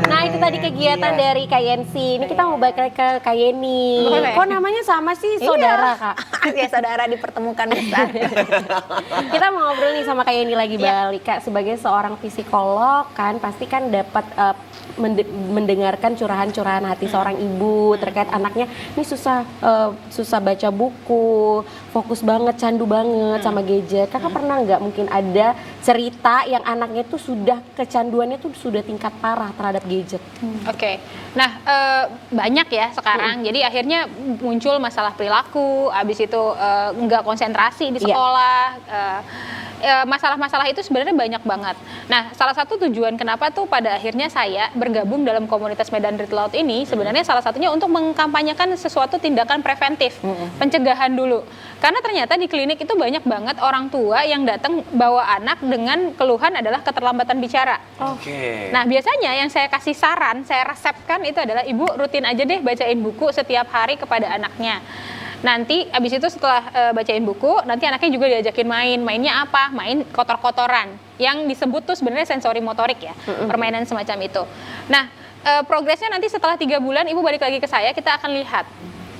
Nah, itu tadi kegiatan dari Kak Yensi. Ini kita mau balik lagi ke Kak Yeni. Boleh. Kok namanya sama sih, saudara Kak? Ya saudara dipertemukan besar. Kita mau ngobrol nih sama Kak Yeni lagi balik Kak. Sebagai seorang psikolog kan pasti kan dapat mendengarkan curahan-curahan hati seorang ibu terkait anaknya ini susah baca buku, fokus banget, candu banget sama gadget. Kakak pernah nggak mungkin ada cerita yang anaknya tuh sudah kecanduannya tuh sudah tingkat parah terhadap gadget? Oke. Nah, banyak ya sekarang. Jadi akhirnya muncul masalah perilaku, habis itu nggak konsentrasi di sekolah. Masalah-masalah itu sebenarnya banyak banget. Nah, salah satu tujuan kenapa tuh pada akhirnya saya bergabung dalam komunitas Medan Read Aloud ini sebenarnya salah satunya untuk mengkampanyekan sesuatu tindakan preventif, pencegahan dulu. Karena ternyata di klinik itu banyak banget orang tua yang datang bawa anak dengan keluhan adalah keterlambatan bicara. Oke. Nah, biasanya yang saya kasih saran, saya resepkan itu adalah ibu rutin aja deh bacain buku setiap hari kepada anaknya. Nanti abis itu setelah bacain buku, nanti anaknya juga diajakin main. Mainnya apa? Main kotor-kotoran. Yang disebut tuh sebenarnya sensori motorik ya, permainan semacam itu. Nah, progresnya nanti setelah 3 bulan ibu balik lagi ke saya, kita akan lihat.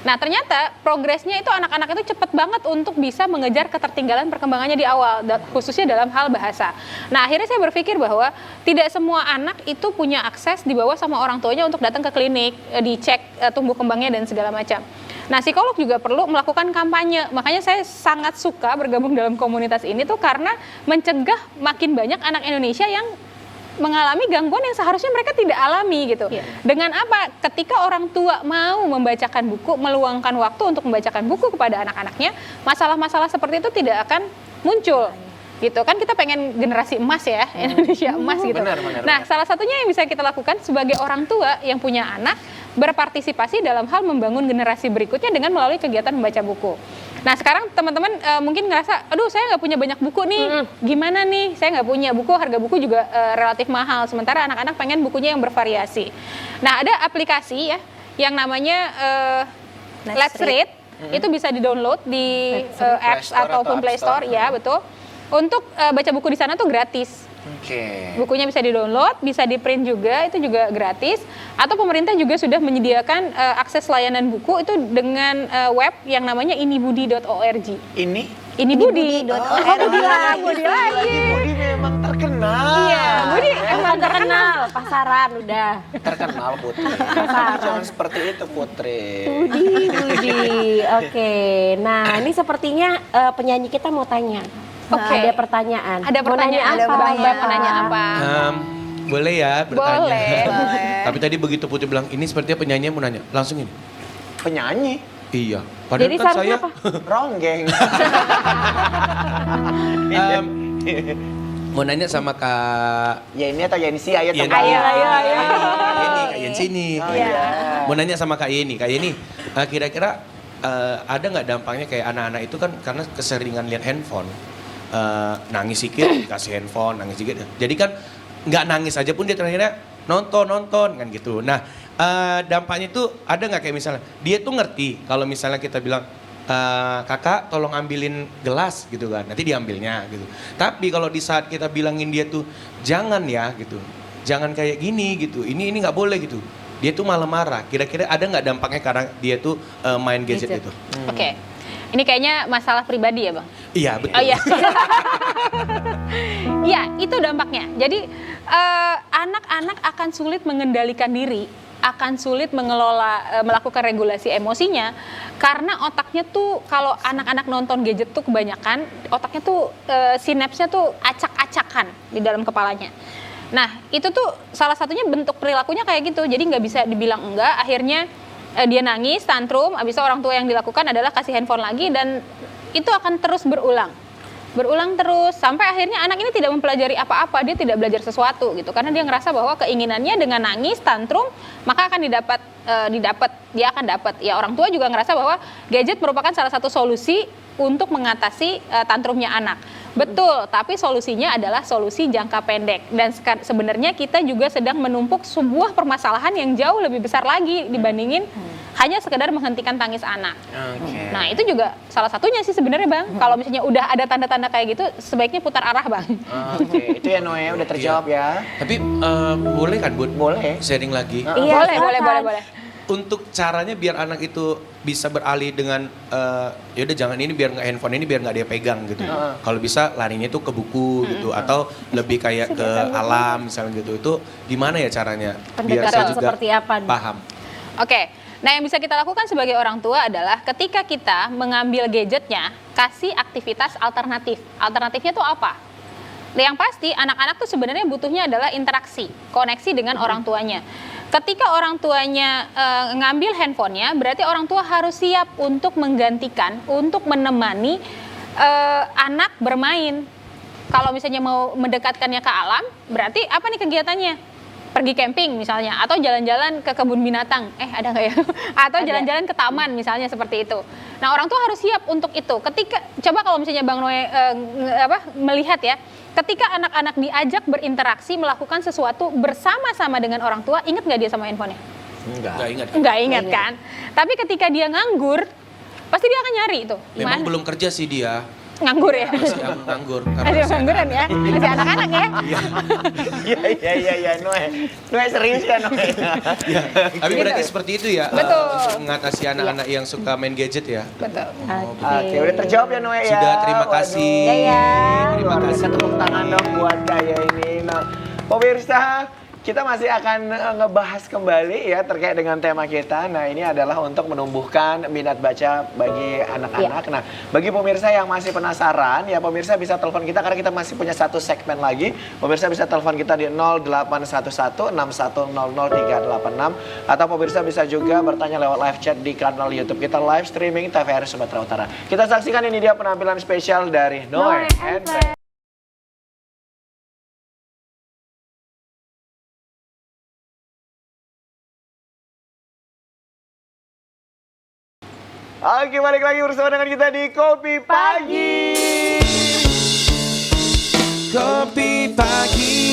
Nah, ternyata progresnya itu anak-anak itu cepet banget untuk bisa mengejar ketertinggalan perkembangannya di awal, khususnya dalam hal bahasa. Nah, akhirnya saya berpikir bahwa tidak semua anak itu punya akses dibawa sama orang tuanya untuk datang ke klinik, dicek tumbuh kembangnya dan segala macam. Nah, psikolog juga perlu melakukan kampanye. Makanya saya sangat suka bergabung dalam komunitas ini tuh karena mencegah makin banyak anak Indonesia yang mengalami gangguan yang seharusnya mereka tidak alami gitu. Dengan apa? Ketika orang tua mau membacakan buku, meluangkan waktu untuk membacakan buku kepada anak-anaknya, masalah-masalah seperti itu tidak akan muncul. Gitu kan, kita pengen generasi emas ya, Indonesia emas gitu. Benar. Nah, salah satunya yang bisa kita lakukan sebagai orang tua yang punya anak, berpartisipasi dalam hal membangun generasi berikutnya dengan melalui kegiatan membaca buku. Nah, sekarang teman-teman mungkin ngerasa, aduh saya nggak punya banyak buku nih, gimana nih, saya nggak punya buku, harga buku juga relatif mahal, sementara anak-anak pengen bukunya yang bervariasi. Nah, ada aplikasi ya, yang namanya Let's Read, itu bisa di-download di apps ataupun Play Store, ya betul. Untuk baca buku di sana tuh gratis. Oke. Bukunya bisa di-download, bisa di-print juga, itu juga gratis. Atau pemerintah juga sudah menyediakan akses layanan buku itu dengan web yang namanya inibudi.org. Inibudi.org. Budi memang terkenal. Iya, Budi Emang terkenal, pasaran udah. Terkenal Putri. Jangan seperti itu Putri. Budi. Oke. Nah, ini sepertinya penyanyi kita mau tanya. Oke. Ada pertanyaan. Ada Mau nanya pertanyaan, apa? Mbak mau nanya apa? Boleh ya bertanya. Boleh. Tapi tadi begitu Putri bilang ini sepertinya penyanyi mau nanya, langsung ini. Penyanyi. Iya. Padahal Jadi kan seharusnya saya apa? Ronggeng. mau nanya sama Kak Ya ini atau Yensi, ayo Yeni. teman. Ayo. Kak Yensi nih. Mau nanya sama Kak Yeni. Kak Yeni, kira-kira ada nggak dampaknya kayak anak-anak itu kan karena keseringan lihat handphone, nangis sedikit dikasih handphone, nangis sedikit. Jadi kan nggak nangis aja pun dia terakhirnya nonton kan gitu. Nah, dampaknya itu ada nggak kayak misalnya dia tuh ngerti kalau misalnya kita bilang kakak tolong ambilin gelas gitu kan, nanti diambilnya gitu. Tapi kalau di saat kita bilangin dia tuh jangan ya gitu, jangan kayak gini gitu, ini nggak boleh gitu, dia tuh malah marah. Kira-kira ada nggak dampaknya karena dia tuh main gadget itu? Oke. Ini kayaknya masalah pribadi ya, Bang? Iya betul. Oh iya. Iya, itu dampaknya. Jadi anak-anak akan sulit mengendalikan diri, akan sulit mengelola, melakukan regulasi emosinya, karena otaknya tuh kalau anak-anak nonton gadget tuh kebanyakan, otaknya tuh sinapsnya tuh acak-acakan di dalam kepalanya. Nah, itu tuh salah satunya bentuk perilakunya kayak gitu. Jadi nggak bisa dibilang enggak, akhirnya dia nangis, tantrum, abis itu orang tua yang dilakukan adalah kasih handphone lagi, dan itu akan terus berulang terus sampai akhirnya anak ini tidak mempelajari apa-apa, dia tidak belajar sesuatu gitu, karena dia ngerasa bahwa keinginannya dengan nangis, tantrum, maka akan dia akan dapat. Ya, orang tua juga ngerasa bahwa gadget merupakan salah satu solusi untuk mengatasi tantrumnya anak. Betul, tapi solusinya adalah solusi jangka pendek. Dan sebenarnya kita juga sedang menumpuk sebuah permasalahan yang jauh lebih besar lagi dibandingin hanya sekedar menghentikan tangis anak. Oke. Nah, itu juga salah satunya sih sebenarnya, Bang. Kalau misalnya udah ada tanda-tanda kayak gitu, sebaiknya putar arah, Bang. Oke, itu ya Noe udah terjawab ya. Tapi boleh kan Bud? Boleh. Sharing lagi. Iya, silakan. Boleh. Untuk caranya biar anak itu bisa beralih dengan ya udah jangan ini biar nggak handphone ini biar nggak dia pegang gitu. Kalau bisa larinya tuh ke buku gitu atau lebih kayak ke alam misalnya gitu. Itu gimana ya caranya biar Pendekatan saya juga seperti apa? paham. Oke, nah yang bisa kita lakukan sebagai orang tua adalah ketika kita mengambil gadgetnya, kasih aktivitas alternatif. Alternatifnya tuh apa? Yang pasti anak-anak tuh sebenarnya butuhnya adalah interaksi, koneksi dengan orang tuanya. Ketika orang tuanya ngambil handphonenya, berarti orang tua harus siap untuk menggantikan, untuk menemani anak bermain. Kalau misalnya mau mendekatkannya ke alam, berarti apa nih kegiatannya? Pergi camping misalnya, atau jalan-jalan ke kebun binatang. Ada nggak ya? Atau jalan-jalan ke taman misalnya seperti itu. Nah, orang tua harus siap untuk itu. Ketika coba kalau misalnya Bang Noe melihat ya, ketika anak-anak diajak berinteraksi melakukan sesuatu bersama-sama dengan orang tua, ingat nggak dia sama handphonenya? Nggak ingat. Nggak ingat kan? Tapi ketika dia nganggur, pasti dia akan nyari itu. Memang belum kerja sih dia. Nganggur ya? Masih nganggur. Masih ngangguran ya? Masih anak-anak ya? Iya, Noe serius ya Noe. Tapi berarti seperti itu ya. Betul. Untuk mengatasi anak-anak yang suka main gadget ya. Betul. Oke, udah terjawab ya Noe ya. Sudah, terima kasih. Terima kasih. Tepuk tangan dong buat Kaya ini. Nah, pemirsa, kita masih akan ngebahas kembali ya terkait dengan tema kita. Nah, ini adalah untuk menumbuhkan minat baca bagi anak-anak. Nah, bagi pemirsa yang masih penasaran, ya pemirsa bisa telepon kita karena kita masih punya satu segmen lagi. Pemirsa bisa telepon kita di 0811-6100-386 atau pemirsa bisa juga bertanya lewat live chat di kanal YouTube kita live streaming TVRI Sumatera Utara. Kita saksikan ini dia penampilan spesial dari Noe and Friends. Oke, balik lagi bersama dengan kita di Kopi Pagi. Kopi pagi.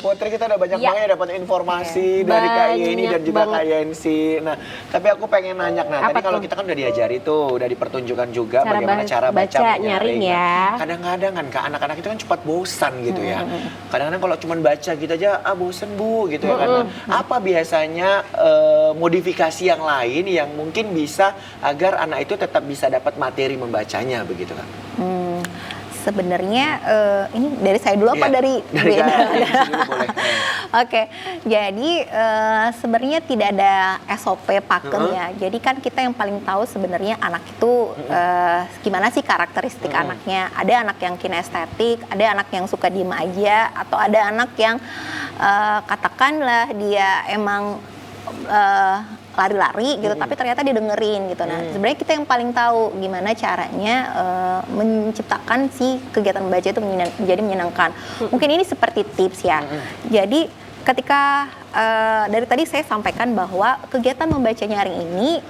Putri, kita udah banyak Ya. banget dapat informasi dari Kak Yeni dan Banyak juga banget. Kak Yensi. Nah, tapi aku pengen nanya, Apa tadi kalau tuh? kita kan udah diajari tuh, udah dipertunjukkan juga Cara bagaimana cara baca nyaring ya. Kadang-kadang kan Kak, anak-anak itu kan cepat bosan gitu ya. Kadang-kadang kalau cuma baca gitu aja, bosen Bu gitu ya kan. Nah, apa biasanya modifikasi yang lain yang mungkin bisa agar anak itu tetap bisa dapat materi membacanya begitu kan? Sebenarnya ini dari saya dulu apa Iya, dari Kak Yensi dulu boleh. Oke, jadi sebenarnya tidak ada SOP pakem ya. Jadi kan kita yang paling tahu sebenarnya anak itu gimana sih karakteristik anaknya. Ada anak yang kinestetik, ada anak yang suka diem aja, atau ada anak yang katakanlah dia emang lari-lari gitu, tapi ternyata didengerin gitu. Nah, sebenarnya kita yang paling tahu gimana caranya menciptakan si kegiatan membaca itu menjadi menyenangkan. Mungkin ini seperti tips ya. Jadi ketika dari tadi saya sampaikan bahwa kegiatan membaca nyaring ini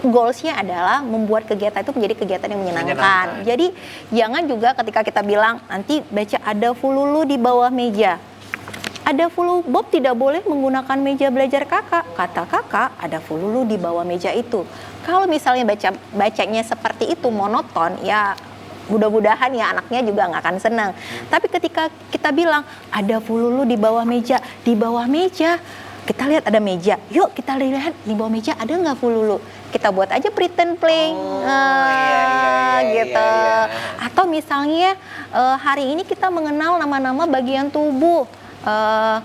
goalsnya adalah membuat kegiatan itu menjadi kegiatan yang menyenangkan. Jadi jangan juga ketika kita bilang nanti baca ada fululu di bawah meja. Ada fulu, Bob tidak boleh menggunakan meja belajar kakak. Kata kakak, ada fululu di bawah meja itu. Kalau misalnya bacanya seperti itu monoton, ya mudah-mudahan ya anaknya juga nggak akan senang. Tapi ketika kita bilang ada fululu di bawah meja, kita lihat ada meja. Yuk kita lihat di bawah meja ada nggak fululu. Kita buat aja pretend playing, gitu. Atau misalnya hari ini kita mengenal nama-nama bagian tubuh.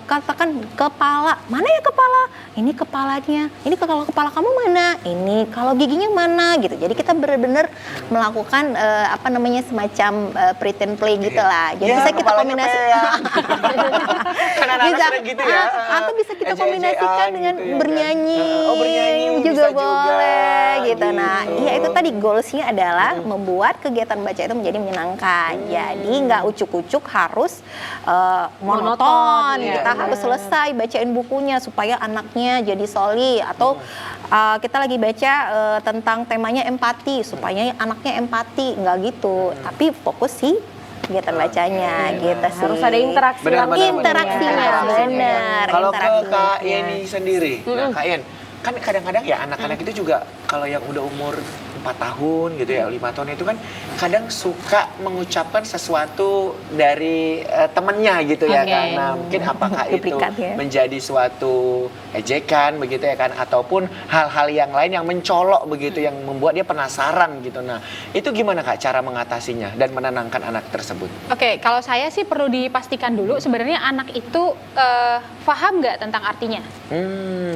Katakan kepala, mana ya kepala? Ini kepalanya. Ini kalau kepala kamu mana? Ini kalau giginya mana? Gitu. Jadi kita benar-benar melakukan semacam pretend play gitu lah. Jadi bisa kita kombinasi. Kan anak-anak sering gitu ya. Atau bisa kita kombinasikan dengan gitu ya kan. bernyanyi. Bernyanyi juga bisa boleh gitu. Nah, iya itu tadi goalsnya adalah membuat kegiatan baca itu menjadi menyenangkan. Jadi nggak ucuk-ucuk harus monoton. Iya, Kita harus selesai bacain bukunya supaya anaknya jadi solid. Atau kita lagi baca tentang temanya empati supaya anaknya empati, nggak gitu. Tapi fokus sih kegiatan bacanya gitu sih. Harus ada interaksi Benar, langsung. Interaksinya, ya. benar. Kalau ke interaksinya. Kak Yeni sendiri, nah Kak Yen, kan kadang-kadang ya anak-anak itu juga kalau yang udah umur 4 tahun gitu ya, 5 tahun itu kan kadang suka mengucapkan sesuatu dari temennya gitu ya Oke. kan. Nah mungkin apakah itu Duplikat ya. menjadi suatu ejekan begitu ya kan, ataupun hal-hal yang lain yang mencolok begitu yang membuat dia penasaran gitu. Nah itu gimana Kak cara mengatasinya dan menenangkan anak tersebut? Oke, kalau saya sih perlu dipastikan dulu sebenarnya anak itu paham nggak tentang artinya.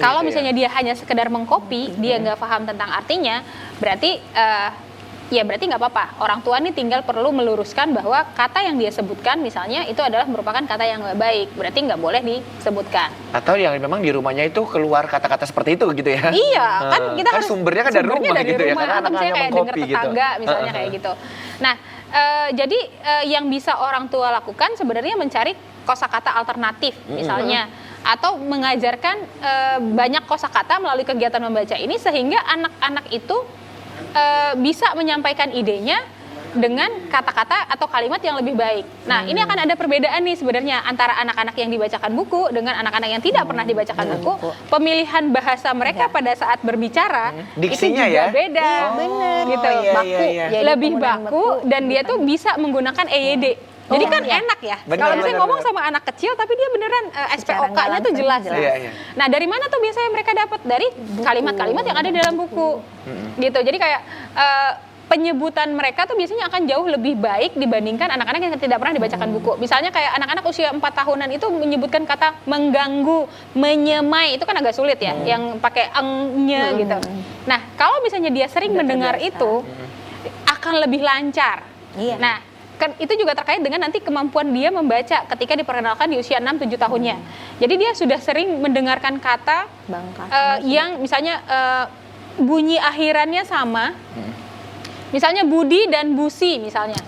Kalau Gitu misalnya dia hanya sekedar mengcopy, dia nggak paham tentang artinya, berarti ya berarti nggak apa-apa. Orang tua nih tinggal perlu meluruskan bahwa kata yang dia sebutkan misalnya itu adalah merupakan kata yang nggak baik, berarti nggak boleh disebutkan. Atau yang memang di rumahnya itu keluar kata-kata seperti itu gitu ya? Iya, kan kita kan harus sumbernya kan dari rumah dari gitu ya, rumah, karena atau anak misalnya hanya kayak dengar mengcopy gitu. tetangga misalnya kayak gitu. Nah, jadi yang bisa orang tua lakukan sebenarnya mencari kosakata alternatif misalnya, atau mengajarkan banyak kosakata melalui kegiatan membaca ini sehingga anak-anak itu bisa menyampaikan idenya dengan kata-kata atau kalimat yang lebih baik. Nah, ini akan ada perbedaan nih sebenarnya antara anak-anak yang dibacakan buku dengan anak-anak yang tidak pernah dibacakan buku. Pemilihan bahasa mereka pada saat berbicara Diksinya itu juga ya? beda. Bener. Gitu. iya, Baku. iya. Jadi Lebih penggunaan baku dan dia tuh bisa menggunakan EYD. Jadi kan enak ya. Benar, Kalau misalnya benar, ngomong benar. sama anak kecil tapi dia beneran Secara SPOK-nya nggak tuh langsung jelas. jelas. Iya, iya. Nah, dari mana tuh biasanya mereka dapat? Dari kalimat-kalimat yang ada di dalam buku. Gitu. Jadi kayak penyebutan mereka tuh biasanya akan jauh lebih baik dibandingkan anak-anak yang tidak pernah dibacakan buku. Misalnya kayak anak-anak usia 4 tahunan itu menyebutkan kata mengganggu, menyemai, itu kan agak sulit ya, yang pakai engnya gitu. Nah, kalau misalnya dia sering mendengar itu, akan lebih lancar. Iya. Nah, kan itu juga terkait dengan nanti kemampuan dia membaca ketika diperkenalkan di usia 6-7 tahunnya. Jadi dia sudah sering mendengarkan kata Bangka. yang misalnya bunyi akhirannya sama. Misalnya Budi dan Busi misalnya.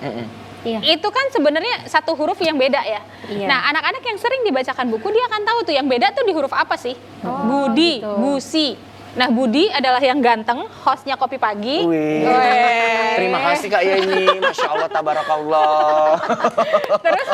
Iya. Itu kan sebenarnya satu huruf yang beda ya. Iya. Nah, anak-anak yang sering dibacakan buku dia akan tahu tuh yang beda tuh di huruf apa sih. Budi, gitu. Busi. Nah, Budi adalah yang ganteng, hostnya Kopi Pagi. Wih. Weh. Terima kasih Kak Yeni, Masya Allah, Tabarakallah. Terus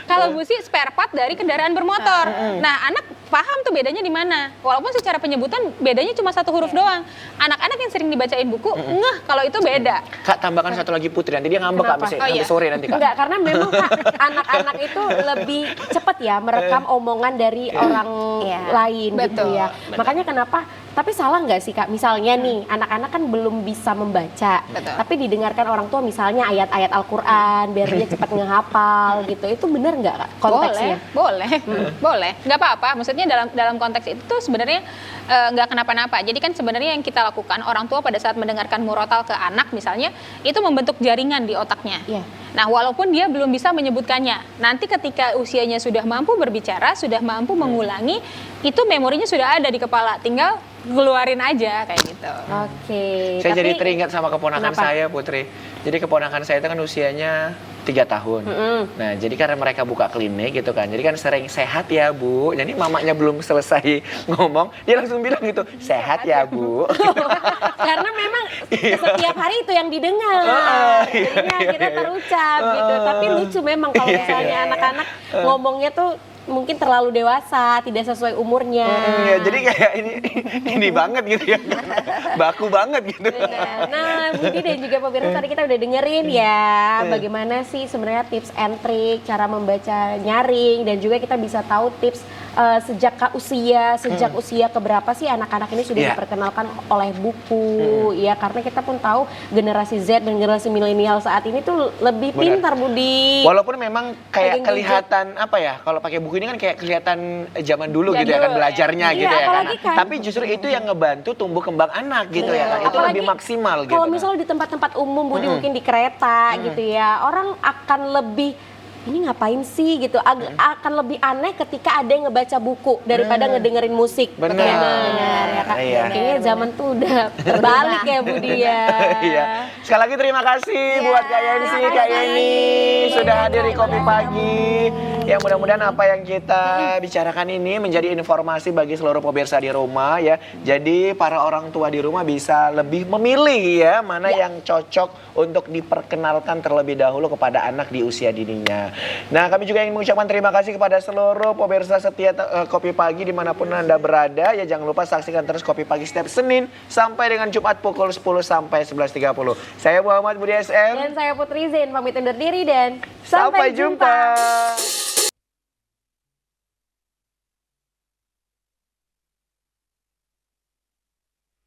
kalau busi spare part dari kendaraan bermotor. Nah, anak paham tuh bedanya di mana. Walaupun secara penyebutan bedanya cuma satu huruf doang. Anak-anak yang sering dibacain buku, ngeh kalau itu beda. Kak, tambahkan satu lagi Putri, nanti dia ngambek Kak, Kenapa? sampai iya. sore nanti Kak. Enggak, karena memang Kak, anak-anak itu lebih cepat ya merekam omongan dari orang Iya. lain gitu Betul. ya. Makanya kenapa? Tapi salah nggak sih Kak? Misalnya nih, anak-anak kan belum bisa membaca, Betul. tapi didengarkan orang tua misalnya ayat-ayat Al-Quran biar dia cepat ngehafal gitu. Itu benar nggak Kak konteksnya? Boleh. Nggak apa-apa. Maksudnya dalam konteks itu tuh sebenarnya nggak kenapa-napa. Jadi kan sebenarnya yang kita lakukan orang tua pada saat mendengarkan murotal ke anak misalnya itu membentuk jaringan di otaknya. Iya. Nah, walaupun dia belum bisa menyebutkannya, nanti ketika usianya sudah mampu berbicara, sudah mampu mengulangi, itu memorinya sudah ada di kepala, tinggal keluarin aja kayak gitu. Oke. Saya jadi tapi- teringat sama keponakan Kenapa? saya Putri. Jadi keponakan saya itu kan usianya 3 tahun. Nah, jadi karena mereka buka klinik gitu kan. Jadi kan sering sehat ya, Bu. Jadi mamanya belum selesai ngomong, dia langsung bilang gitu, sehat ya, Bu. Karena memang setiap hari itu yang didengar. Jadinya kita terucap gitu. Tapi lucu memang kalau misalnya anak-anak ngomongnya tuh mungkin terlalu dewasa, tidak sesuai umurnya. Ya, jadi kayak ini banget gitu ya. Baku banget gitu. Benar. Nah, Budi dan juga pemirsa tadi kita udah dengerin ya bagaimana sih sebenarnya tips and trick cara membaca nyaring, dan juga kita bisa tahu tips sejak usia keberapa sih anak-anak ini sudah Iya. diperkenalkan oleh buku ya, karena kita pun tahu generasi Z dan generasi milenial saat ini tuh lebih Benar. pintar Budi. Walaupun memang kayak Pegang kelihatan apa ya, kalau pakai buku ini kan kayak kelihatan zaman dulu gitu ya Jadul, kan belajarnya ya. gitu Iya, ya kan. apalagi kan- Tapi justru itu yang ngebantu tumbuh kembang anak gitu ya kan. Itu Apalagi lebih maksimal gitu. Kalau kan. misalnya di tempat-tempat umum Budi mungkin di kereta gitu ya, orang akan lebih ini ngapain sih gitu. Akan lebih aneh ketika ada yang ngebaca buku daripada ngedengerin musik. Benar. Benar ya Kak. Iya. Kayaknya zaman tuh udah terbalik ya Budi ya. Iya. Sekali lagi terima kasih buat Kak Yensi, Kak Yeni sudah hadir di Kopi Pagi. Yang mudah-mudahan apa yang kita bicarakan ini menjadi informasi bagi seluruh pemirsa di rumah ya. Jadi para orang tua di rumah bisa lebih memilih ya mana yang cocok untuk diperkenalkan terlebih dahulu kepada anak di usia dininya. Nah, kami juga ingin mengucapkan terima kasih kepada seluruh pemirsa setia Kopi Pagi dimanapun Anda berada. Ya jangan lupa saksikan terus Kopi Pagi setiap Senin sampai dengan Jumat pukul 10 sampai 11.30. Saya Muhammad Budi SM. Dan saya Putri Zain pamit undur diri dan Sampai jumpa.